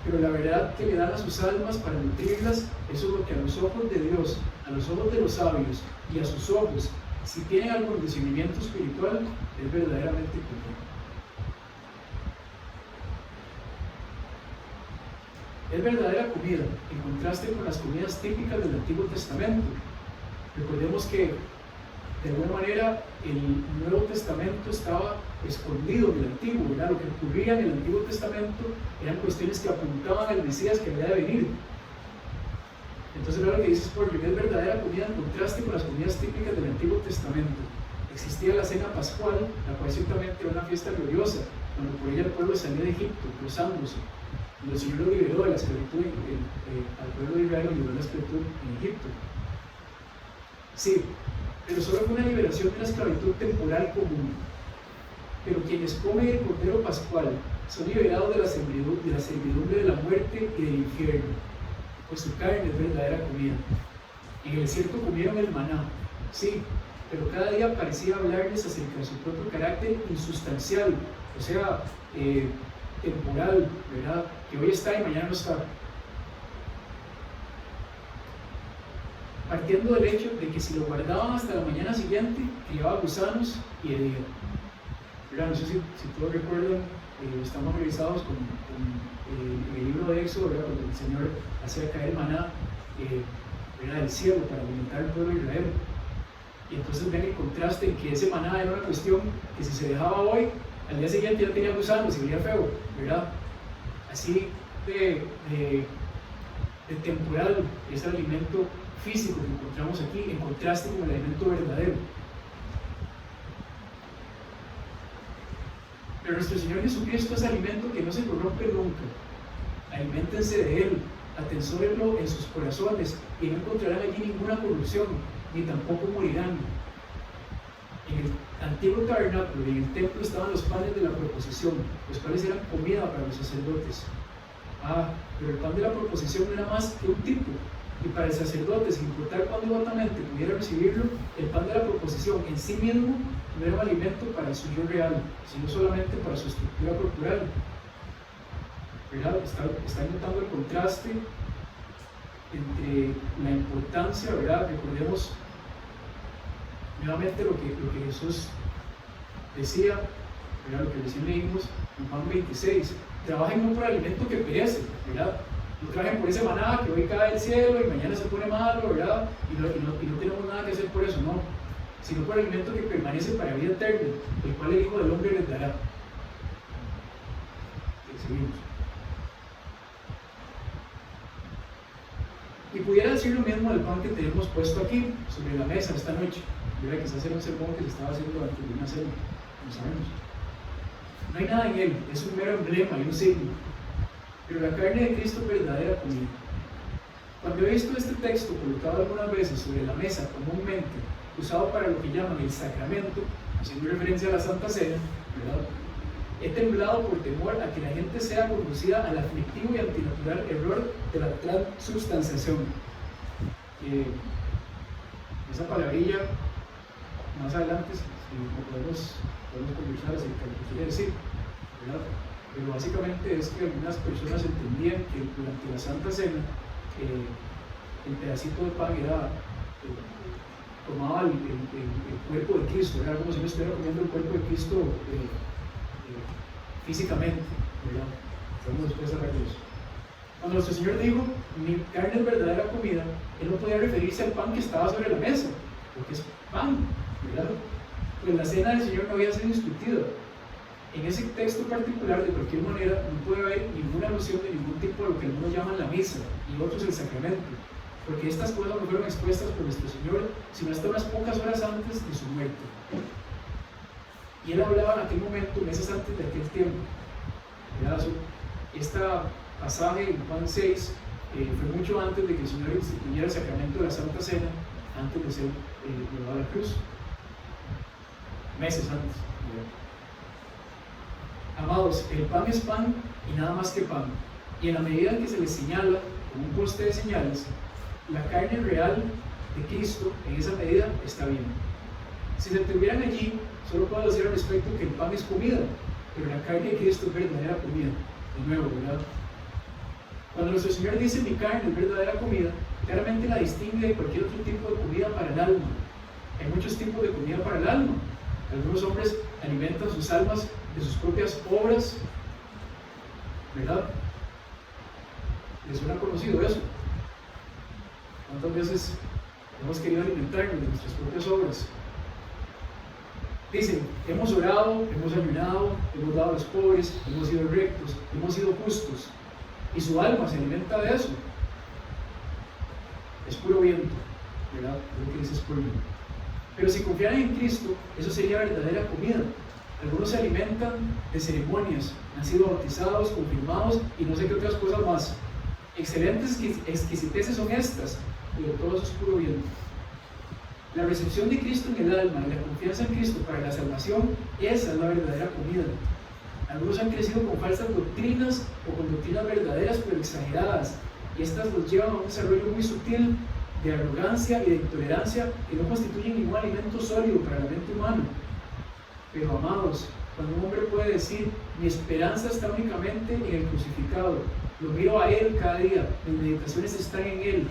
pero la verdad que le dan a sus almas para nutrirlas, eso es lo que a los ojos de Dios, a los ojos de los sabios y a sus ojos, si tienen algún discernimiento espiritual, es verdaderamente común. Es verdadera comida, en contraste con las comidas típicas del Antiguo Testamento. Recordemos que, de alguna manera, el Nuevo Testamento estaba escondido en el Antiguo, ¿verdad? Lo que ocurría en el Antiguo Testamento eran cuestiones que apuntaban al Mesías que había de venir. Entonces, lo que dice Spurgeon es verdadera comida en contraste con las comidas típicas del Antiguo Testamento. Existía la cena pascual, la cual ciertamente era una fiesta gloriosa, cuando por ella el pueblo salía de Egipto, gozándose. Cuando el Señor lo liberó de la esclavitud, al pueblo de Israel lo liberó de la esclavitud en Egipto. Sí, pero solo fue una liberación de una esclavitud temporal común. Pero quienes comen el cordero pascual son liberados de la servidumbre de la muerte y del infierno, pues su carne es verdadera comida. En el desierto comieron el maná, sí, pero cada día parecía hablarles acerca de su propio carácter insustancial, o sea, temporal, ¿verdad? Que hoy está y mañana no está. Partiendo del hecho de que si lo guardaban hasta la mañana siguiente, criaba gusanos y hería. ¿Verdad? No sé si todos recuerdan, estamos revisados con el libro de Éxodo, ¿verdad? Cuando el Señor hacía caer maná del cielo para alimentar al pueblo de Israel. Y entonces ven el contraste en que ese maná era una cuestión que si se dejaba hoy, al día siguiente ya tenía gusanos y olía feo, ¿verdad? Así de temporal es el alimento físico que encontramos aquí, en contraste con el alimento verdadero. Pero nuestro Señor Jesucristo es alimento que no se corrompe nunca. Aliméntense de Él, atesórenlo en sus corazones y no encontrarán allí ninguna corrupción, ni tampoco morirán. En el antiguo tabernáculo y en el templo estaban los panes de la proposición, los cuales eran comida para los sacerdotes. Pero el pan de la proposición no era más que un tipo, y para el sacerdote, sin importar cuán devotamente pudiera recibirlo, el pan de la proposición en sí mismo no era un alimento para el suyo real, sino solamente para su estructura corporal. ¿Verdad? Está notando el contraste entre la importancia, ¿verdad? Recordemos nuevamente lo que Jesús decía, ¿verdad? Lo que recién leímos en Juan 26. Trabajen no por alimento que perece, ¿verdad? No trabajen por ese maná que hoy cae del cielo y mañana se pone malo, ¿verdad? Y no tenemos nada que hacer por eso, no. Sino por alimento que permanece para vida eterna, el cual el Hijo del Hombre les dará. Seguimos. Y pudiera decir lo mismo del pan que tenemos puesto aquí, sobre la mesa esta noche. ¿Verdad? Quizás era un sermón que se estaba haciendo antes de una cena, no sabemos. No hay nada en él, es un mero emblema y un signo. Pero la carne de Cristo es verdadera comida. Cuando he visto este texto colocado algunas veces sobre la mesa comúnmente, usado para lo que llaman el sacramento, haciendo referencia a la Santa Cena, ¿verdad? He temblado por temor a que la gente sea conducida al aflictivo y antinatural error de la transubstanciación. Esa palabrilla, más adelante, si podemos conversar acerca de lo que quiere decir, ¿verdad? Pero básicamente es que algunas personas entendían que durante la Santa Cena el pedacito de pan era, tomaba el cuerpo de Cristo, era como si uno estuviera comiendo el cuerpo de Cristo físicamente, ¿verdad? Vamos después a hablar de eso. Cuando nuestro Señor dijo, mi carne es verdadera comida, Él no podía referirse al pan que estaba sobre la mesa, porque es pan, ¿verdad? Pues la cena del Señor no había sido discutida. En ese texto particular, de cualquier manera, no puede haber ninguna alusión de ningún tipo de lo que algunos llaman la misa y otros el sacramento, porque estas cosas no fueron expuestas por nuestro Señor, sino hasta unas pocas horas antes de su muerte. Y Él hablaba en aquel momento, meses antes de aquel tiempo. Este pasaje en Juan 6 fue mucho antes de que el Señor instituyera el sacramento de la Santa Cena, antes de ser llevado a la cruz. Meses antes. Amados, el pan es pan y nada más que pan. Y en la medida en que se les señala, como un poste de señales, la carne real de Cristo, en esa medida, está bien. Si se tuvieran allí, solo puedo decir al respecto que el pan es comida, pero la carne de Cristo es verdadera comida. De nuevo, ¿verdad? Cuando nuestro Señor dice mi carne es verdadera comida, claramente la distingue de cualquier otro tipo de comida para el alma. Hay muchos tipos de comida para el alma. Algunos hombres alimentan sus almas de sus propias obras, ¿verdad? ¿Les suena conocido eso? ¿Cuántas veces hemos querido alimentarnos de nuestras propias obras? Dicen, hemos orado, hemos ayunado, hemos dado a los pobres, hemos sido rectos, hemos sido justos, y su alma se alimenta de eso. Es puro viento, ¿verdad? Lo que dice es puro viento. Pero si confiaran en Cristo, eso sería verdadera comida. Algunos se alimentan de ceremonias, han sido bautizados, confirmados y no sé qué otras cosas más. Excelentes exquisiteces son estas, pero todo eso es puro viento. La recepción de Cristo en el alma y la confianza en Cristo para la salvación, esa es la verdadera comida. Algunos han crecido con falsas doctrinas o con doctrinas verdaderas pero exageradas, y estas los llevan a un desarrollo muy sutil de arrogancia y de intolerancia que no constituyen ningún alimento sólido para la mente humana. Pero amados, cuando un hombre puede decir, mi esperanza está únicamente en el crucificado, lo miro a Él cada día, mis meditaciones están en Él,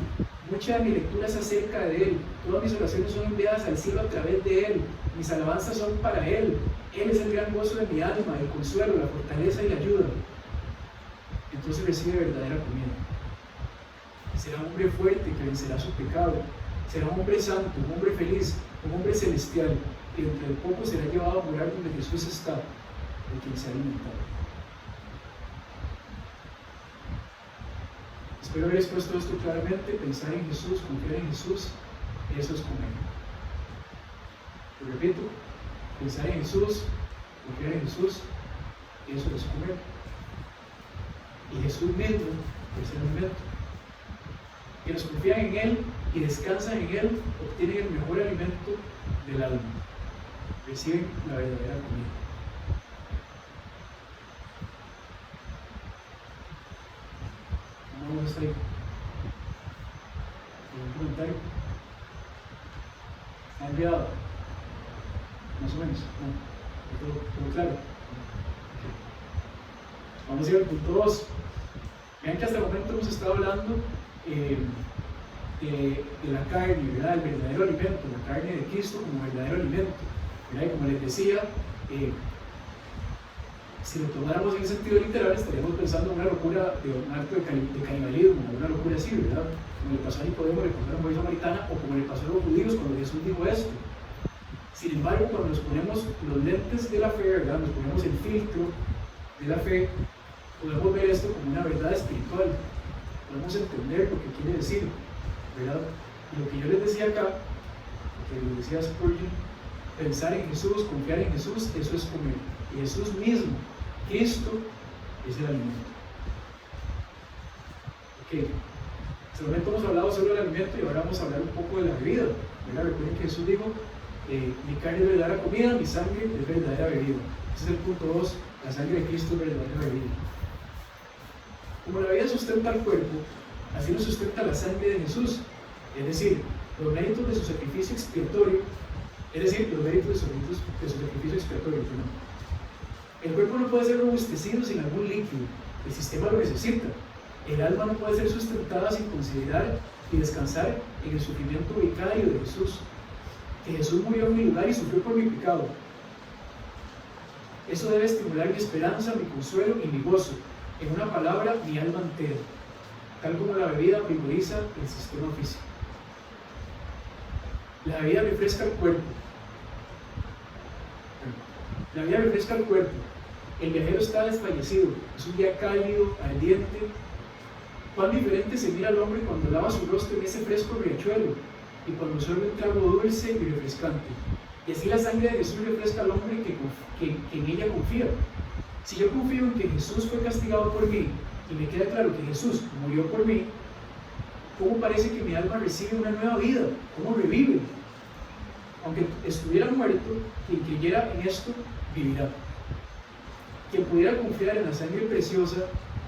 mucha de mi lectura es acerca de Él, todas mis oraciones son enviadas al cielo a través de Él, mis alabanzas son para Él, Él es el gran gozo de mi alma, el consuelo, la fortaleza y la ayuda. Entonces recibe verdadera comida. Será un hombre fuerte que vencerá su pecado, será un hombre santo, un hombre feliz, un hombre celestial, y dentro de poco será llevado a morar donde Jesús está, de quien se ha alimentado. Espero haber expuesto esto claramente. Pensar en Jesús, confiar en Jesús, eso es comer. Lo repito, pensar en Jesús, confiar en Jesús, eso es comer. Y Jesús mismo es el alimento. Quienes confían en Él y descansan en Él obtienen el mejor alimento del alma. Reciben la verdadera comida. ¿Cómo está ahí? ¿Algún comentario? ¿Está enviado? Más o menos. ¿No? ¿Todo claro? Okay. Vamos a ir al punto 2. Vean que hasta el momento hemos estado hablando de la carne, ¿verdad? El verdadero alimento, la carne de Cristo como verdadero alimento, ¿verdad? Y como les decía, si lo tomáramos en el sentido literal, estaríamos pensando en una locura, de un acto de canibalismo, una locura así, ¿verdad? Como le pasó a Nicodemo, le pasó a la mujer samaritana, o como le pasó a los judíos cuando Jesús dijo esto. Sin embargo, cuando nos ponemos los lentes de la fe, ¿verdad? Nos ponemos el filtro de la fe, podemos ver esto como una verdad espiritual. Podemos entender lo que quiere decir, ¿verdad? Y lo que yo les decía acá, lo que les decía Spurgeon, pensar en Jesús, confiar en Jesús, eso es comer. Y Jesús mismo, Cristo, es el alimento. Ok, hasta el momento hemos hablado sobre el alimento y ahora vamos a hablar un poco de la bebida, ¿verdad? Recuerden que Jesús dijo, mi carne es verdadera comida, mi sangre es verdadera bebida. Ese es el punto 2, la sangre de Cristo es verdadera bebida. Como la vida sustenta al cuerpo, así lo sustenta la sangre de Jesús, es decir, los méritos de su sacrificio expiatorio, es decir, los méritos de su sacrificio expiatorio, perdón. El cuerpo no puede ser robustecido sin algún líquido, el sistema lo necesita. El alma no puede ser sustentada sin considerar y descansar en el sufrimiento vicario de Jesús, que Jesús murió en mi lugar y sufrió por mi pecado. Eso debe estimular mi esperanza, mi consuelo y mi gozo. En una palabra, mi alma entera, tal como la bebida vigoriza el sistema físico. La bebida refresca el cuerpo. La bebida refresca el cuerpo. El viajero está desfallecido. Es un día cálido, ardiente. Cuán diferente se mira al hombre cuando lava su rostro en ese fresco riachuelo y cuando absorbe un trago dulce y refrescante. Y así la sangre de Jesús refresca al hombre que en ella confía. Si yo confío en que Jesús fue castigado por mí y me queda claro que Jesús murió por mí, ¿cómo parece que mi alma recibe una nueva vida? ¿Cómo revive? Aunque estuviera muerto, quien creyera en esto vivirá. Quien pudiera confiar en la sangre preciosa,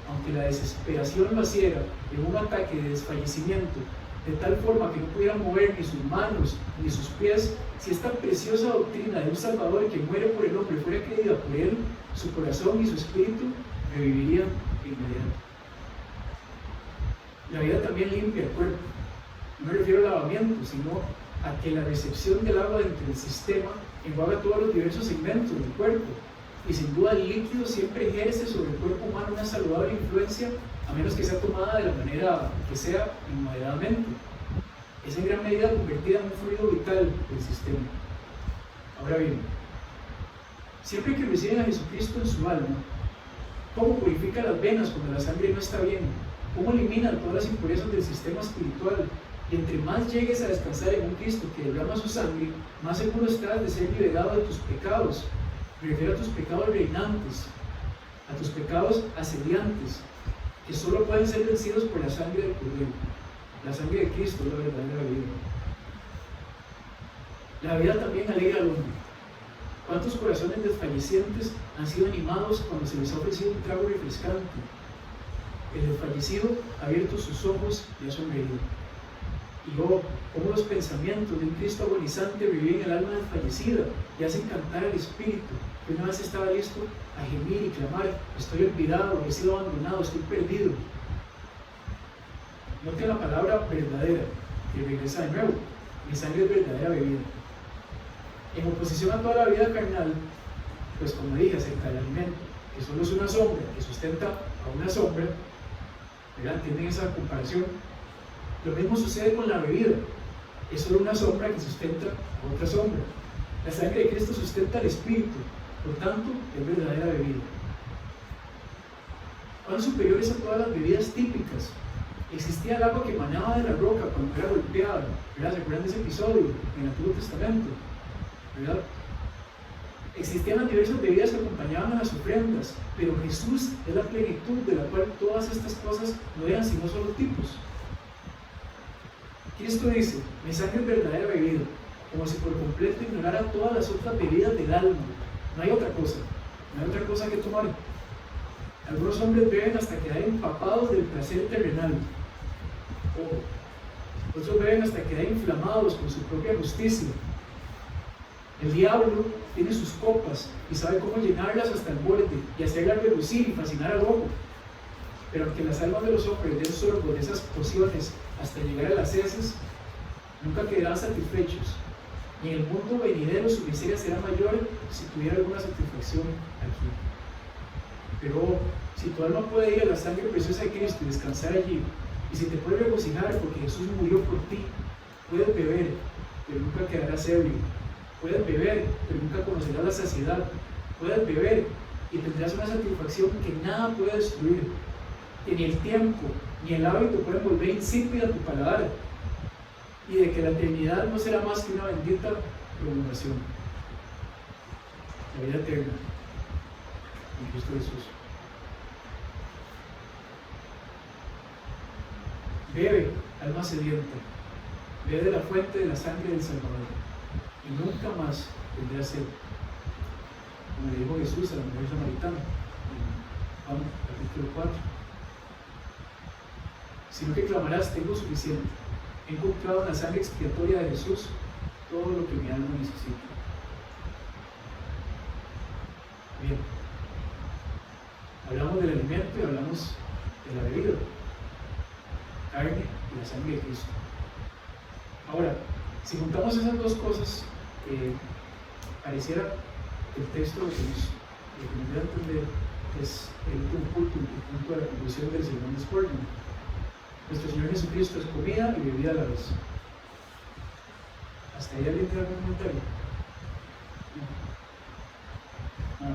aunque la desesperación lo hiciera en un ataque de desfallecimiento, de tal forma que no pudiera mover ni sus manos ni sus pies, si esta preciosa doctrina de un Salvador que muere por el hombre fuera creída por él, su corazón y su espíritu revivirían de inmediato. La vida también limpia el cuerpo. No me refiero al lavamiento, sino a que la recepción del agua dentro del sistema enjuaga todos los diversos segmentos del cuerpo. Y sin duda el líquido siempre ejerce sobre el cuerpo humano una saludable influencia, a menos que sea tomada de la manera que sea inmoderadamente. Es en gran medida convertida en un fluido vital del sistema. Ahora bien, siempre que reciben a Jesucristo en su alma, ¿cómo purifica las venas cuando la sangre no está bien? ¿Cómo elimina todas las impurezas del sistema espiritual? Y entre más llegues a descansar en un Cristo que derrama su sangre, más seguro estás de ser liberado de tus pecados. Me refiero a tus pecados reinantes, a tus pecados asediantes, que solo pueden ser vencidos por la sangre del Cordero. La sangre de Cristo es la verdadera vida. La vida también alegra al hombre. ¿Cuántos corazones desfallecientes han sido animados cuando se les ha ofrecido un trago refrescante? El desfallecido ha abierto sus ojos y ha sonreído. Y oh, cómo los pensamientos de un Cristo agonizante reviven el alma desfallecida y hacen cantar al espíritu, que una vez estaba listo a gemir y clamar: estoy olvidado, he sido abandonado, estoy perdido. Noten la palabra verdadera, que regresa de nuevo: mi sangre es verdadera bebida. En oposición a toda la vida carnal, pues como dije acerca del alimento, que solo es una sombra, que sustenta a una sombra, ¿verdad? ¿Entienden esa comparación? Lo mismo sucede con la bebida. es solo una sombra que sustenta a otra sombra. La sangre de Cristo sustenta al Espíritu, por tanto, es verdadera bebida. Son superiores a todas las bebidas típicas. Existía el agua que emanaba de la roca cuando era golpeada, ¿verdad? ¿Se acuerdan de ese episodio en el Antiguo Testamento? ¿Verdad? Existían las diversas bebidas que acompañaban a las ofrendas, pero Jesús es la plenitud de la cual todas estas cosas no eran sino solo tipos. Cristo dice: mi sangre es verdadera bebida, como si por completo ignorara todas las otras bebidas del alma. No hay otra cosa que tomar. Algunos hombres beben hasta quedar empapados del placer terrenal. Ojo. Otros beben hasta quedar inflamados con su propia justicia. El diablo tiene sus copas y sabe cómo llenarlas hasta el borde y hacerlas relucir y fascinar al ojo. Pero aunque las almas de los hombres den sorbo de esas pociones hasta llegar a las heces, nunca quedarán satisfechos. Y en el mundo venidero su miseria será mayor si tuviera alguna satisfacción aquí. Pero si tu alma puede ir a la sangre preciosa de Cristo y descansar allí, y si te puedes regocijar porque Jesús murió por ti, puedes beber, pero nunca quedarás ebrio. Puedes beber, pero nunca conocerás la saciedad. Puedes beber y tendrás una satisfacción que nada puede destruir, que ni el tiempo ni el hábito pueden volver insípida tu paladar, y de que la eternidad no será más que una bendita prolongación. La vida eterna en Cristo Jesús. Bebe, alma sedienta, bebe de la fuente de la sangre del Salvador, y nunca más tendrá sed, como le dijo Jesús a la mujer samaritana en Juan capítulo 4, sino que clamarás: tengo suficiente, he encontrado en la sangre expiatoria de Jesús todo lo que mi alma necesita. Bien, hablamos del alimento y hablamos de la bebida, carne y la sangre de Cristo. Ahora, si juntamos esas dos cosas, pareciera que el texto lo que nos da a entender es el último punto de la conclusión del sermón de Spurgeon. Nuestro Señor Jesucristo es comida y bebida a la vez. ¿Hasta ahí alguien tiene algún comentario? No.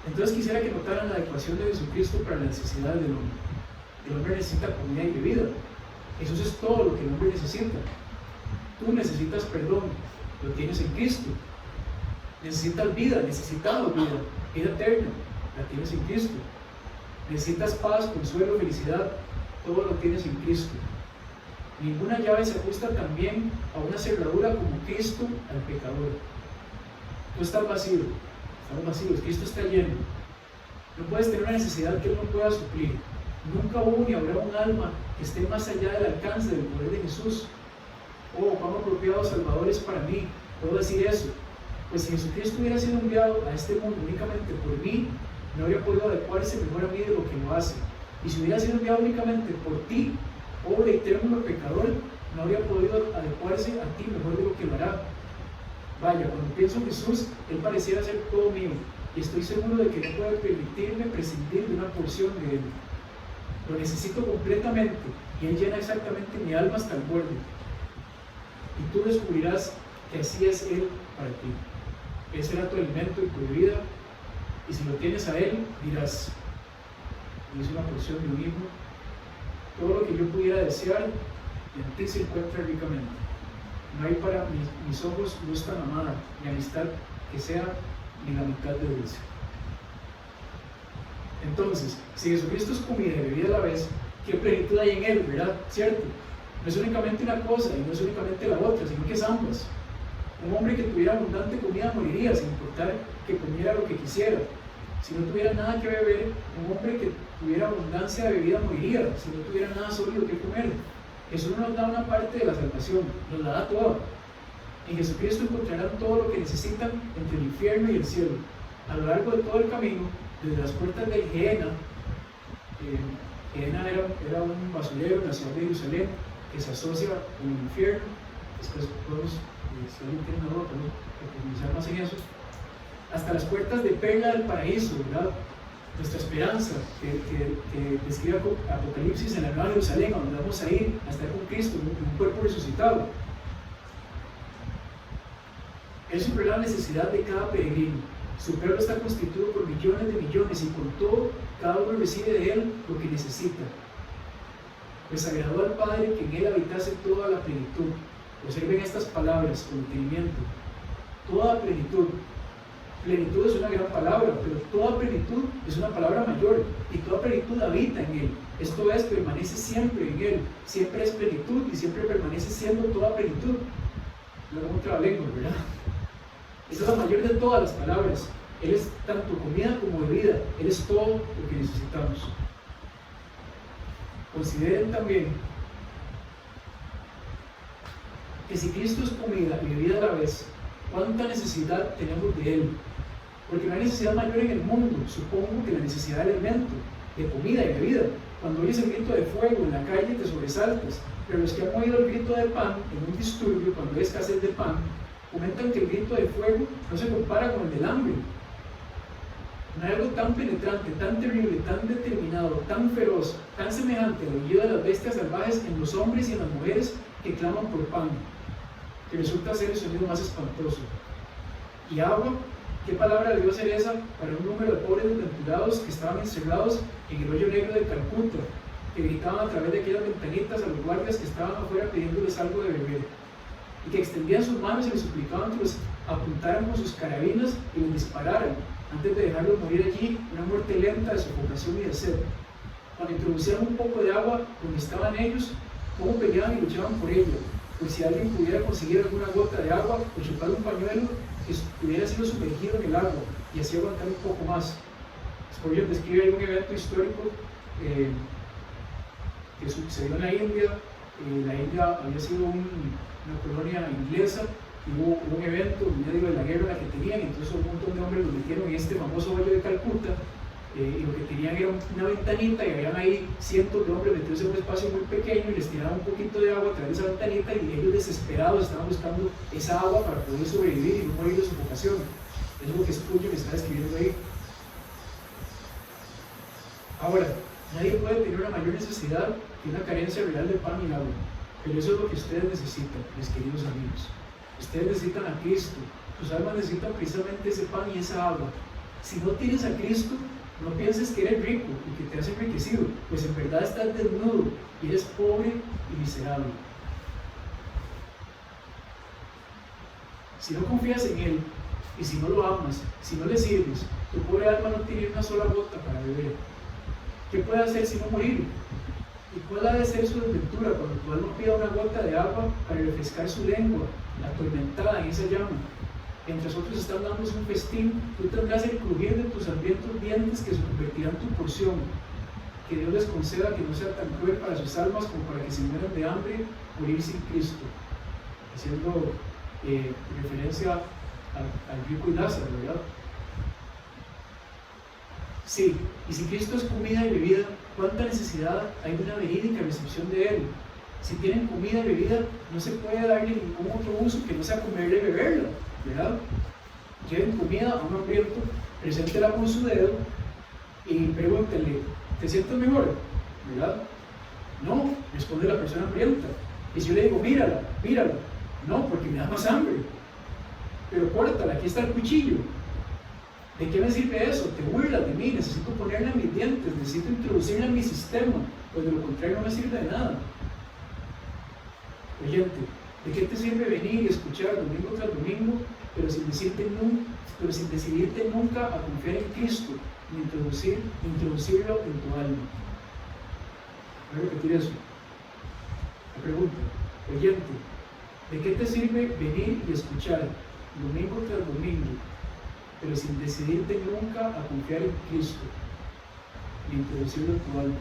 Entonces quisiera que notaran la ecuación de Jesucristo para las necesidades del hombre. El hombre necesita comida y bebida. Jesús es todo lo que el hombre necesita. Tú necesitas perdón, lo tienes en Cristo. Necesitas vida, necesitamos vida eterna, la tienes en Cristo. Necesitas paz, consuelo, felicidad, todo lo tienes en Cristo. Ninguna llave se ajusta tan bien a una cerradura como Cristo al pecador. Tú estás vacío, estamos vacíos, Cristo está lleno. No puedes tener una necesidad que Él no pueda suplir. Nunca hubo ni habrá un alma que esté más allá del alcance del poder de Jesús. Oh, cuán apropiado Salvador es para mí. Puedo decir eso. Pues si Jesucristo hubiera sido enviado a este mundo únicamente por mí, no habría podido adecuarse mejor a mí de lo que lo hace. Y si hubiera sido enviado únicamente por ti, pobre y eterno pecador, no habría podido adecuarse a ti mejor de lo que lo hará. Vaya, cuando pienso en Jesús, Él pareciera ser todo mío, y estoy seguro de que no puede permitirme prescindir de una porción de Él. Lo necesito completamente, y Él llena exactamente mi alma hasta el borde. Y tú descubrirás que así es Él para ti. Él será tu alimento y tu bebida, y si lo tienes a Él, dirás: es una porción de un hijo, todo lo que yo pudiera desear, en ti se encuentra ricamente. No hay para mis ojos luz tan amada, ni amistad que sea ni la mitad de dulce. Entonces, si Jesucristo es comida y bebida a la vez, ¿qué plenitud hay en Él, verdad? ¿Cierto? No es únicamente una cosa y no es únicamente la otra, sino que es ambas. Un hombre que tuviera abundante comida moriría, sin importar que comiera lo que quisiera. Si no tuviera nada que beber, un hombre que tuviera abundancia de bebida moriría, si no tuviera nada sólido que comer. Jesús no nos da una parte de la salvación, nos la da toda. En Jesucristo encontrarán todo lo que necesitan entre el infierno y el cielo. A lo largo de todo el camino, desde las puertas del Gehenna, Gehenna era un basurero en la ciudad de Jerusalén que se asocia con el infierno. Después podemos, si alguien tiene una duda, podemos profundizar más en eso. Hasta las puertas de perla del paraíso, ¿verdad? nuestra esperanza que describe Apocalipsis en la Nueva Jerusalén, a donde vamos a ir a estar con Cristo en un cuerpo resucitado. Él suplió la necesidad de cada peregrino. Su pueblo está constituido por millones de millones y con todo, cada uno recibe de él lo que necesita. Pues agradó al Padre que en él habitase toda la plenitud. Observen estas palabras con detenimiento. Toda plenitud. Plenitud es una gran palabra, pero toda plenitud es una palabra mayor y toda plenitud habita en él. Esto es, permanece siempre en él. Siempre es plenitud y siempre permanece siendo toda plenitud. No como trabalengua, ¿verdad? Esa es la mayor de todas las palabras. Él es tanto comida como bebida. Él es todo lo que necesitamos. Consideren también que si Cristo es comida y bebida a la vez, ¿cuánta necesidad tenemos de Él? Porque no hay necesidad mayor en el mundo, supongo, que la necesidad de alimento, de comida y bebida. Cuando oyes el grito de fuego en la calle te sobresaltas, pero los que han oído el grito de pan en un disturbio, cuando hay escasez de pan, comentan que el grito de fuego no se compara con el del hambre. No hay algo tan penetrante, tan terrible, tan determinado, tan feroz, tan semejante al aullido de las bestias salvajes en los hombres y en las mujeres que claman por pan, que resulta ser el sonido más espantoso. Y agua, ¿qué palabra debió ser esa para un número de pobres desventurados que estaban encerrados en el hoyo negro de Calcuta, que gritaban a través de aquellas ventanitas a los guardias que estaban afuera pidiéndoles algo de beber, y que extendían sus manos y les suplicaban que los apuntaran con sus carabinas y les dispararan, antes de dejarlos morir allí, una muerte lenta de sofocación y de sed? Cuando introducían un poco de agua donde estaban ellos, cómo peleaban y luchaban por ella, pues si alguien pudiera conseguir alguna gota de agua o chupar un pañuelo que hubiera sido sumergido en el agua y así aguantar un poco más. Spurgeon describe ahí un evento histórico que sucedió en la India. La India había sido una colonia inglesa y hubo un evento en medio de la guerra la que tenían, entonces un montón de hombres los metieron en este famoso hoyo de Calcuta, y lo que tenían era una ventanita y habían ahí cientos de hombres metidos en un espacio muy pequeño y les tiraban un poquito de agua a través de esa ventanita y ellos desesperados estaban buscando esa agua para poder sobrevivir y no morir de sofocación. Eso es lo que Spurgeon está escribiendo ahí. Ahora, nadie puede tener una mayor necesidad que una carencia real de pan y agua, pero eso es lo que ustedes necesitan, mis queridos amigos. Ustedes necesitan a Cristo, tus almas necesitan precisamente ese pan y esa agua. Si no tienes a Cristo, no pienses que eres rico y que te has enriquecido, pues en verdad estás desnudo y eres pobre y miserable. Si no confías en Él y si no lo amas, si no le sirves, tu pobre alma no tiene una sola gota para beber. ¿Qué puede hacer sino morir? ¿Y cuál ha de ser su desventura cuando tu alma pida una gota de agua para refrescar su lengua, atormentada en esa llama? Mientras otros están dándose un festín, tú tendrás el crujir de tus hambrientos dientes que se convertirán en tu porción. Que Dios les conceda que no sea tan cruel para sus almas como para que se mueran de hambre morir sin Cristo. Haciendo referencia al rico y Lázaro, ¿verdad? Sí, y si Cristo es comida y bebida, ¿cuánta necesidad hay de una verídica recepción de Él? Si tienen comida y bebida, no se puede darle ningún otro uso que no sea comerla y beberla, ¿verdad? Lleven comida a un hambriento, preséntela con su dedo y pregúntenle, ¿te sientes mejor? ¿Verdad? No, responde la persona hambrienta. Y si yo le digo, mírala, mírala, no, porque me da más hambre. Pero córtala, aquí está el cuchillo. ¿De qué me sirve eso? Te burlas de mí, necesito ponerla en mis dientes, necesito introducirla en mi sistema, pues de lo contrario no me sirve de nada. Oyente, ¿de qué te sirve venir y escuchar domingo tras domingo, pero sin decidirte nunca a confiar en Cristo, ni introducirlo en tu alma? Voy a repetir eso. La pregunta, oyente, ¿de qué te sirve venir y escuchar domingo tras domingo, pero sin decidirte nunca a confiar en Cristo, ni introducirlo en tu alma?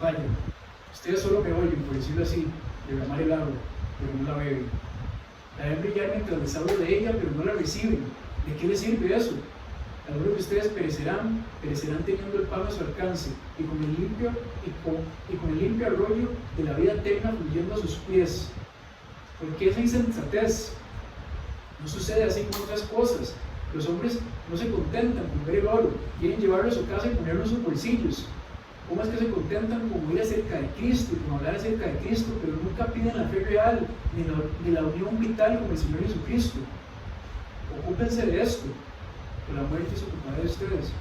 Vaya, ustedes solo me oyen, por decirlo así, derramar el agua, pero no la beben. La ven brillar mientras les hablo de ella, pero no la reciben. ¿De qué les sirve eso? Algunos de ustedes perecerán teniendo el pan a su alcance, y con el limpio arroyo de la vida eterna fluyendo a sus pies. ¿Por qué esa insensatez? No sucede así con otras cosas. Los hombres no se contentan con ver el oro, quieren llevarlo a su casa y ponerlo en sus bolsillos. ¿Cómo es que se contentan con oír acerca de Cristo y con hablar acerca de Cristo, pero nunca piden la fe real ni la unión vital con el Señor Jesucristo? Ocúpense de esto, que la muerte se ocupará de ustedes.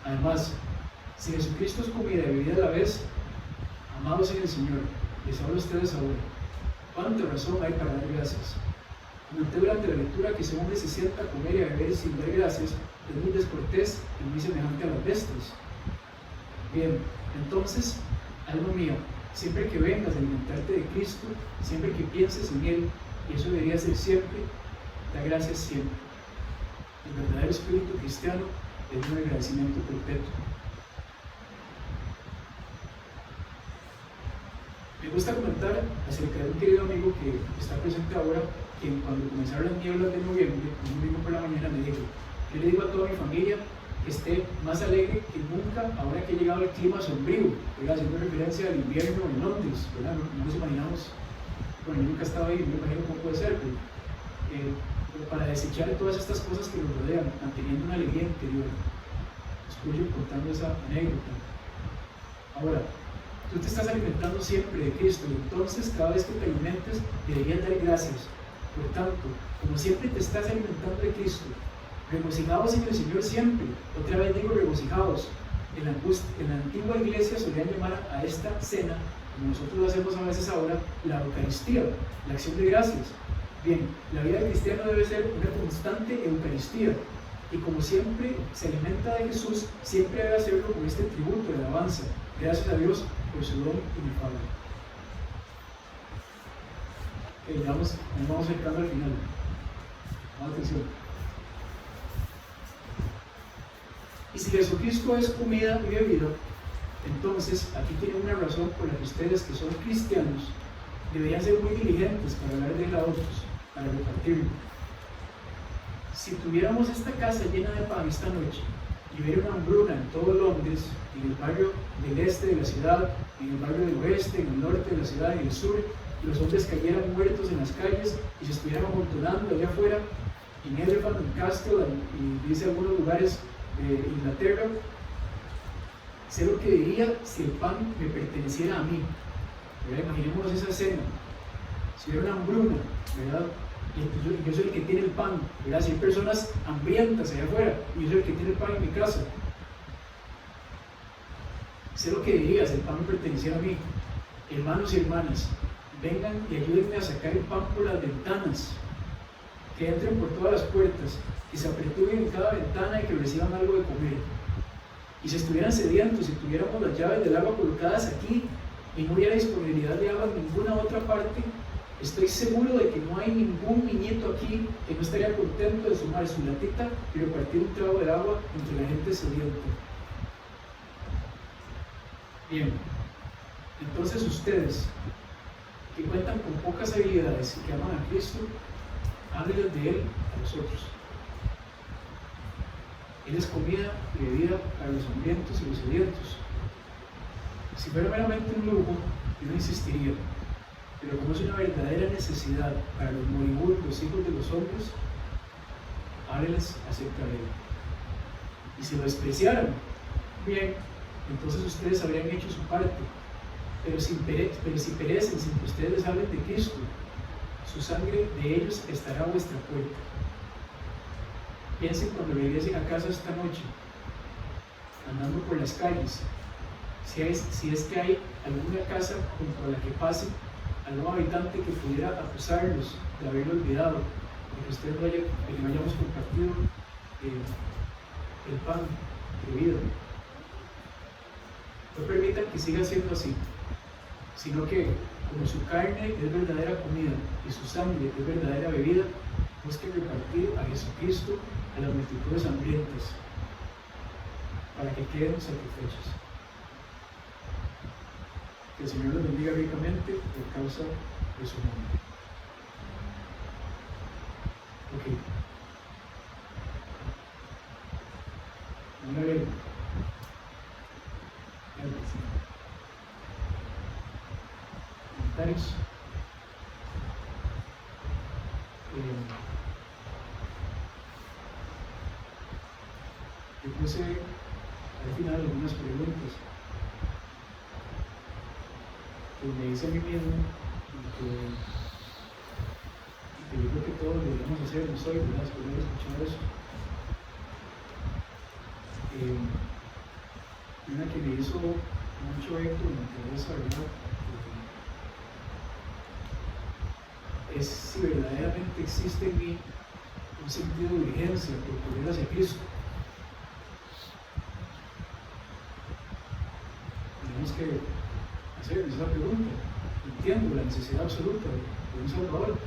Además, si Jesucristo es comida y bebida a la vez, amados en el Señor, les hablo a ustedes ahora. ¿Cuánta razón hay para dar gracias? Comenté durante la lectura que si un hombre se sienta a comer y a beber sin dar gracias, es muy descortés y muy semejante a las bestias. Bien, entonces, alma mía, siempre que vengas a alimentarte de Cristo, siempre que pienses en Él, y eso debería ser siempre, da gracias siempre. El verdadero espíritu cristiano es un agradecimiento perpetuo. Me gusta comentar acerca de un querido amigo que está presente ahora, que cuando comenzaron las nieblas de noviembre, un domingo por la mañana me dijo: yo le digo a toda mi familia que esté más alegre que nunca ahora que ha llegado el clima sombrío, haciendo referencia al invierno en Londres, ¿verdad? No nos imaginamos, bueno, yo nunca he estado ahí, no me imagino cómo puede ser, pero para desechar todas estas cosas que nos rodean, manteniendo una alegría interior. Escucho contando esa anécdota. Ahora, tú te estás alimentando siempre de Cristo, y entonces cada vez que te alimentes deberías dar gracias. Por tanto, como siempre te estás alimentando de Cristo, regocijados en el Señor siempre. Otra vez digo regocijados. En la antigua iglesia solían llamar a esta cena, como nosotros lo hacemos a veces ahora, la Eucaristía, la acción de gracias. Bien, la vida cristiana debe ser una constante Eucaristía, y como siempre se alimenta de Jesús, siempre debe hacerlo con este tributo de alabanza. Gracias a Dios por su don inefable. Nos vamos acercando al final. Pon atención. Y si Jesucristo es comida y bebida, entonces aquí tienen una razón por la que ustedes, que son cristianos, deberían ser muy diligentes para hablar de él a otros, para repartirlo. Si tuviéramos esta casa llena de pan esta noche y hubiera una hambruna en todo Londres, en el barrio del este de la ciudad, en el barrio del oeste, en el norte de la ciudad, en el sur, y los hombres cayeran muertos en las calles y se estuvieran amontonando allá afuera, en Elephant, en Castle, y dice algunos lugares de Inglaterra, sé lo que diría si el pan me perteneciera a mí. ¿Verdad? Imaginémonos esa escena. Si hubiera una hambruna, ¿verdad? Y yo soy el que tiene el pan, ¿verdad? Si hay personas hambrientas allá afuera y yo soy el que tiene el pan en mi casa, sé lo que diría si el pan me perteneciera a mí. Hermanos y hermanas, vengan y ayúdenme a sacar el pan por las ventanas, que entren por todas las puertas, que se apretuguen en cada ventana y que reciban algo de comer. Y si estuvieran sedientos y tuviéramos las llaves del agua colocadas aquí y no hubiera disponibilidad de agua en ninguna otra parte, estoy seguro de que no hay ningún niñito aquí que no estaría contento de sumar su latita y repartir un trago de agua entre la gente sedienta. Bien, entonces ustedes, que cuentan con pocas habilidades y que aman a Cristo, háblenles de Él a los otros. Él es comida y bebida para los hambrientos y los sedientos. Si fuera meramente un lujo, yo no insistiría, pero como es una verdadera necesidad para los moribundos hijos de los hombres, háblenles acerca de Él. Y si lo despreciaran, bien, entonces ustedes habrían hecho su parte. Pero si perecen sin que ustedes les hablen de Cristo, su sangre de ellos estará a vuestra puerta. Piensen cuando regresen a casa esta noche, andando por las calles, si es que hay alguna casa junto a la que pase algún habitante que pudiera acusarlos de haberlo olvidado, de que ustedes no hayamos compartido el pan de vida. No permitan que siga siendo así, sino que, como su carne es verdadera comida y su sangre es verdadera bebida, busquen repartir a Jesucristo a las multitudes hambrientas, para que queden satisfechos. Que el Señor los bendiga ricamente por causa de su nombre. Ok. Vamos a ver. Comentarios. puse al final algunas preguntas que me hice a mí mismo y que yo creo que todos deberíamos hacerlo hoy, ¿verdad? Después de haber escuchado eso. Una que me hizo mucho eco en mi cabeza, ¿verdad? Es si verdaderamente existe en mí un sentido de urgencia por correr hacia Cristo. Tenemos que hacernos esa pregunta. Entiendo la necesidad absoluta de un Salvador.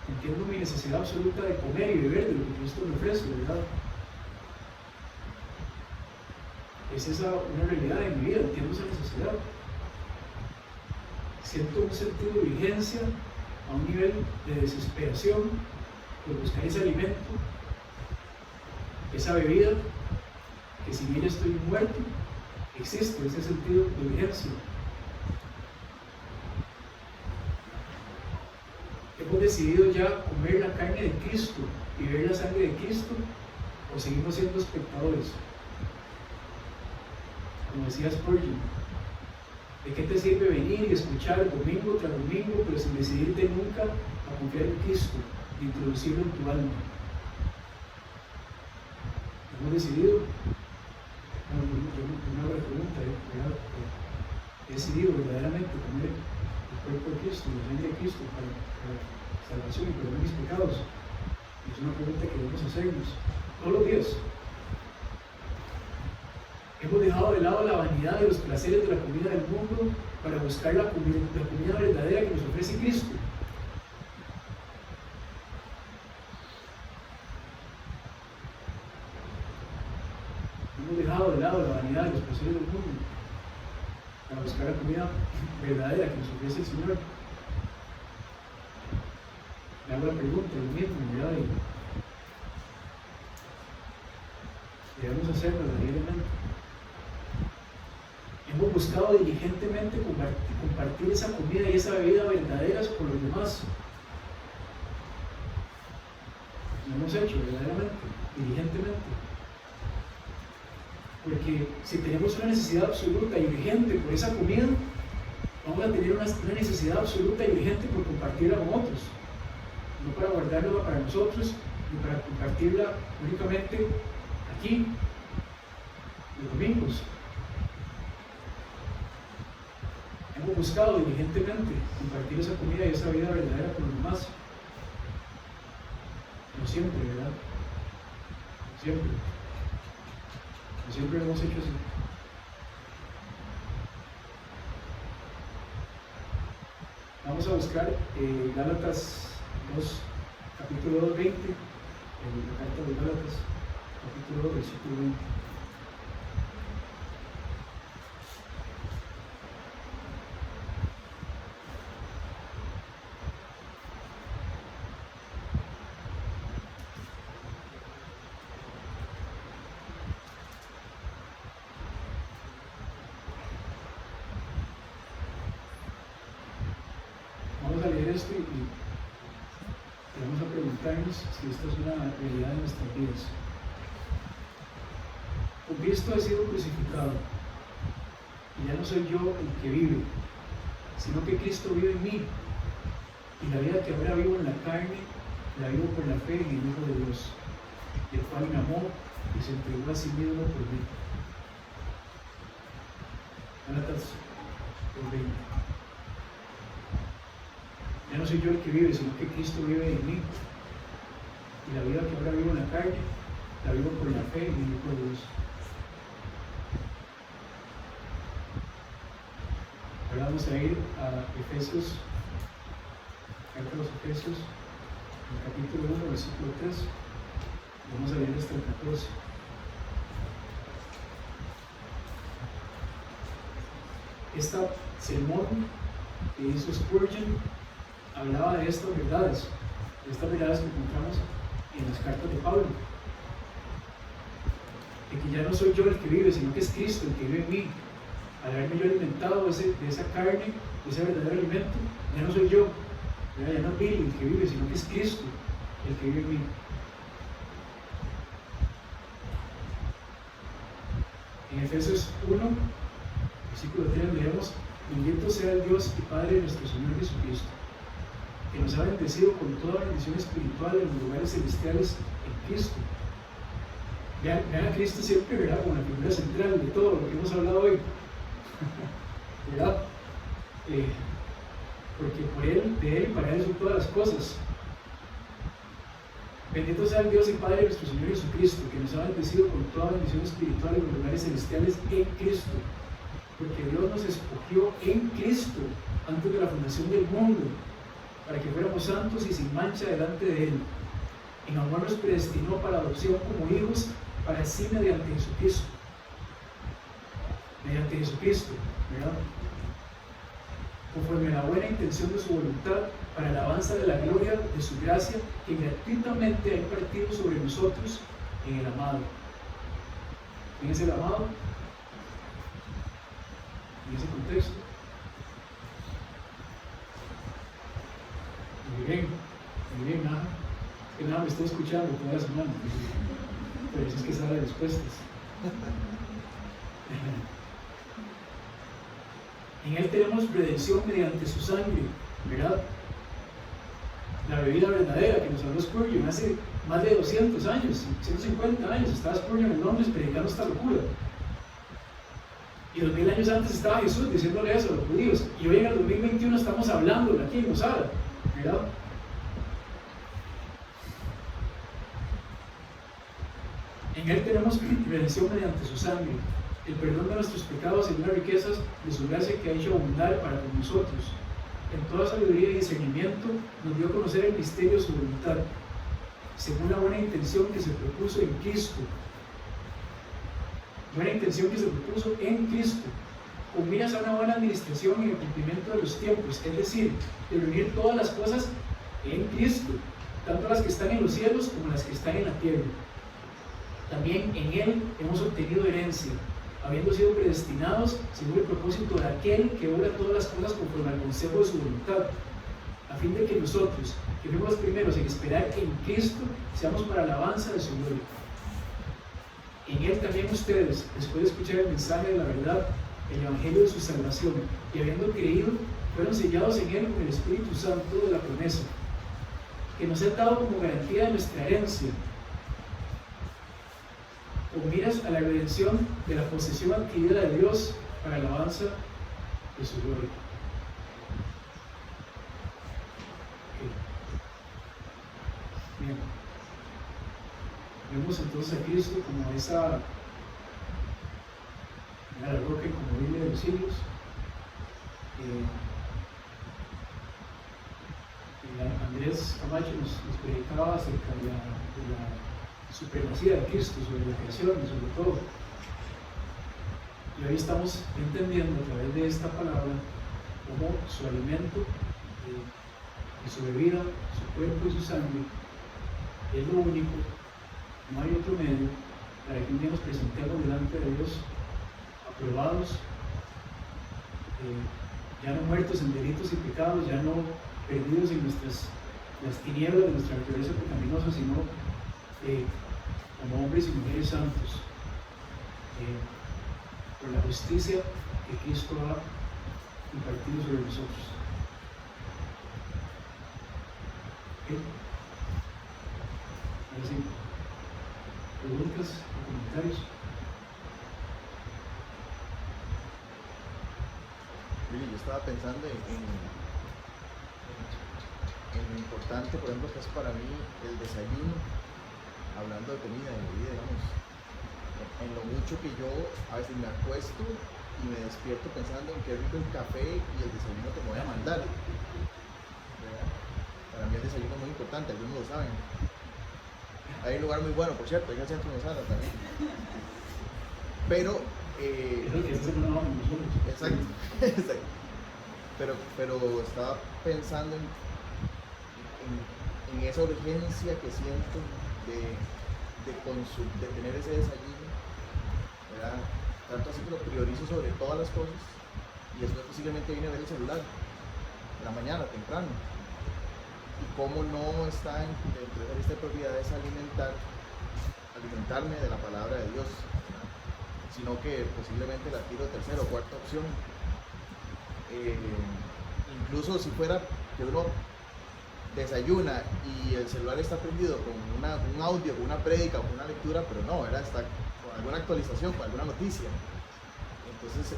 Entiendo mi necesidad absoluta de comer y beber de lo que Cristo me ofrece, ¿verdad? ¿Es esa una realidad en mi vida? Entiendo esa necesidad. Siento un sentido de urgencia a un nivel de desesperación por buscar ese alimento, esa bebida, que si bien estoy muerto, existe ese sentido de urgencia. ¿Hemos decidido ya comer la carne de Cristo y beber la sangre de Cristo, o seguimos siendo espectadores? Como decía Spurgeon, ¿de qué te sirve venir y escuchar domingo tras domingo, pero sin decidirte nunca a confiar en Cristo e introducirlo en tu alma? ¿Hemos decidido? Yo me hago la pregunta, ¿verdad? ¿He decidido verdaderamente comer el cuerpo de Cristo, la sangre de Cristo para salvación y perdón de mis pecados? Es una pregunta que debemos hacernos todos los días. Hemos dejado de lado la vanidad y los placeres de la comida del mundo para buscar la comida verdadera que nos ofrece Cristo. Hemos dejado de lado la vanidad y los placeres del mundo para buscar la comida verdadera que nos ofrece el Señor. Me hago la pregunta, lo mismo, ¿verdad? Debemos hacerlo diariamente. Hemos buscado diligentemente compartir esa comida y esa bebida verdaderas con los demás. Lo hemos hecho verdaderamente, diligentemente. Porque si tenemos una necesidad absoluta y urgente por esa comida, vamos a tener una necesidad absoluta y urgente por compartirla con otros. No para guardarla para nosotros, ni para compartirla únicamente aquí, los domingos. Hemos buscado diligentemente compartir esa comida y esa vida verdadera con los demás. No siempre, ¿verdad? No siempre. No siempre lo hemos hecho así. Vamos a buscar Gálatas 2, capítulo 2, 20, la carta de Gálatas, capítulo 2, versículo 20. Vamos a leer esto y vamos a preguntarnos si esto es una realidad en nuestras vidas. Con Cristo he sido crucificado y ya no soy yo el que vive, sino que Cristo vive en mí, y la vida que ahora vivo en la carne la vivo por la fe en el Hijo de Dios, el cual me amó y se entregó a sí mismo por mí. Gálatas 2:20. Ya no soy yo el que vive, sino que Cristo vive en mí. Y la vida que ahora vivo en la carne, la vivo por la fe en el Hijo de Dios. Ahora vamos a ir a Efesios, carta a los Efesios, el capítulo 1, versículo 3. Vamos a leer hasta el 14. Esta sermón que hizo Spurgeon hablaba de estas verdades que encontramos en las cartas de Pablo, de que ya no soy yo el que vive, sino que es Cristo el que vive en mí. Al haberme yo alimentado de esa carne, de ese verdadero alimento, ya no soy yo, ya no es Billy el que vive, sino que es Cristo el que vive en mí. En Efesios 1, versículo 3 leemos: bendito sea el Dios y Padre de nuestro Señor Jesucristo, que nos ha bendecido con toda bendición espiritual en los lugares celestiales en Cristo. Vean a Cristo siempre, ¿verdad?, como la figura central de todo lo que hemos hablado hoy. ¿Verdad? Porque por Él, de Él y para Él son todas las cosas. Bendito sea el Dios y Padre de nuestro Señor Jesucristo, que nos ha bendecido con toda bendición espiritual en los lugares celestiales en Cristo. Porque Dios nos escogió en Cristo antes de la fundación del mundo, para que fuéramos santos y sin mancha delante de Él. En amor nos predestinó para adopción como hijos, para sí mediante Jesucristo. Mediante Jesucristo, ¿verdad? Conforme a la buena intención de su voluntad, para la alabanza de la gloria de su gracia, que gratuitamente ha impartido sobre nosotros en el amado. ¿Quién es el amado? En ese contexto. Muy bien, nada. Que nada me estoy escuchando toda la semana. Pero eso es que sabe respuestas. En Él tenemos redención mediante su sangre, ¿verdad? La bebida verdadera que nos habló Spurgeon hace más de 200 años, 150 años, estaba Spurgeon en Londres predicando esta locura. Y 2000 años antes estaba Jesús diciéndole eso a los judíos. Y hoy en el 2021 estamos hablando aquí en Osara, ¿verdad? En Él tenemos redención mediante su sangre, el perdón de nuestros pecados y las riquezas de su gracia que ha hecho abundar para con nosotros. En toda sabiduría y discernimiento nos dio a conocer el misterio de su voluntad, según la buena intención que se propuso en Cristo. Buena intención que se propuso en Cristo, con miras a una buena administración en el cumplimiento de los tiempos, es decir, de reunir todas las cosas en Cristo, tanto las que están en los cielos como las que están en la tierra. También en Él hemos obtenido herencia, habiendo sido predestinados según el propósito de aquel que obra todas las cosas conforme al consejo de su voluntad, a fin de que nosotros, que fuimos los primeros en esperar en Cristo, seamos para alabanza de su gloria. En Él también ustedes, después de escuchar el mensaje de la verdad, el evangelio de su salvación, y habiendo creído, fueron sellados en Él con el Espíritu Santo de la promesa, que nos ha dado como garantía de nuestra herencia, con miras a la redención de la posesión adquirida de Dios para la alabanza de su gloria. Bien. Vemos entonces a Cristo como esa la roca inconmovible de los siglos. Andrés Camacho nos predicaba acerca de la supremacía de Cristo sobre la creación y sobre todo. Y hoy estamos entendiendo a través de esta palabra cómo su alimento y su bebida, su cuerpo y su sangre es lo único, no hay otro medio para que un día nos presentemos delante de Dios aprobados, ya no muertos en delitos y pecados, ya no perdidos en las tinieblas de nuestra naturaleza pecaminosa, sino como hombres y mujeres santos, por la justicia que Cristo ha impartido sobre nosotros. ¿Okay? Ahora sí, preguntas o comentarios. Yo estaba pensando en lo importante, por ejemplo, que es para mí el desayuno, hablando de comida, de bebida, digamos, en lo mucho que yo a veces me acuesto y me despierto pensando en qué rico el café y el desayuno que me voy a mandar. ¿Verdad? Para mí el desayuno es muy importante, algunos lo saben. Hay un lugar muy bueno, por cierto, hay en el centro de Osara también. Pero exacto, exacto. Pero estaba pensando en esa urgencia que siento de tener ese desayuno, ¿verdad? Tanto así que lo priorizo sobre todas las cosas y después posiblemente viene a ver el celular en la mañana, temprano. Y cómo no está dentro de esta prioridad es alimentarme de la palabra de Dios, ¿verdad? sino que posiblemente la tiro tercera o cuarta opción. Incluso si fuera que uno desayuna y el celular está prendido con un audio, con una prédica o con una lectura, pero no, ¿verdad? Está con alguna actualización, con alguna noticia. Entonces,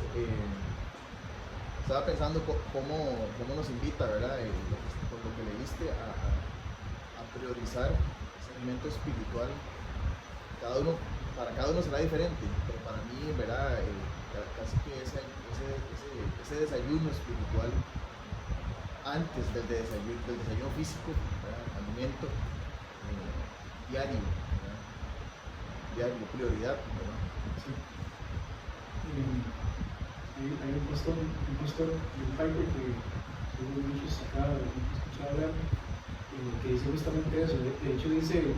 estaba pensando cómo nos invita, ¿verdad? Por lo que leíste, a priorizar ese alimento espiritual. Para cada uno será diferente, pero para mí, ¿verdad? Casi que ese desayuno espiritual antes del desayuno físico, ¿verdad? Alimento diario, ¿verdad? Diario, prioridad, ¿verdad? Sí. Hay un pastor de un Piper que seguro muchos acá han escuchado hablar, que dice justamente eso. De hecho dice,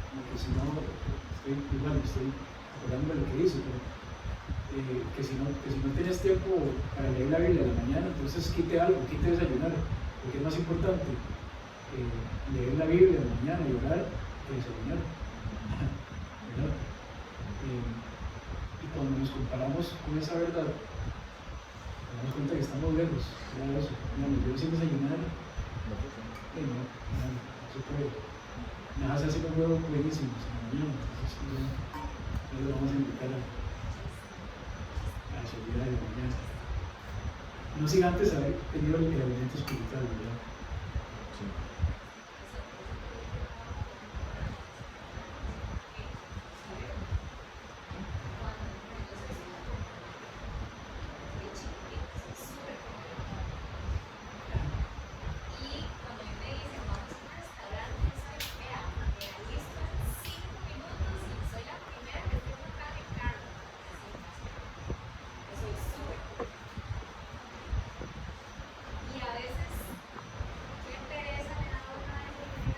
como que si no, estoy acordando de lo que dice, pero que si no tienes tiempo para leer la Biblia en la mañana, entonces quite desayunar, porque es más importante leer la Biblia en la mañana y orar que desayunar, ¿verdad? Y cuando nos comparamos con esa verdad, nos damos cuenta que estamos lejos, ¿verdad? Eso, yo sin desayunar, no se puede. Me hace así con huevos buenísimos en la mañana, entonces no le vamos a invitar a seguridad de la mañana. No sin antes haber tenido el alimento espiritual, ¿verdad? Sí.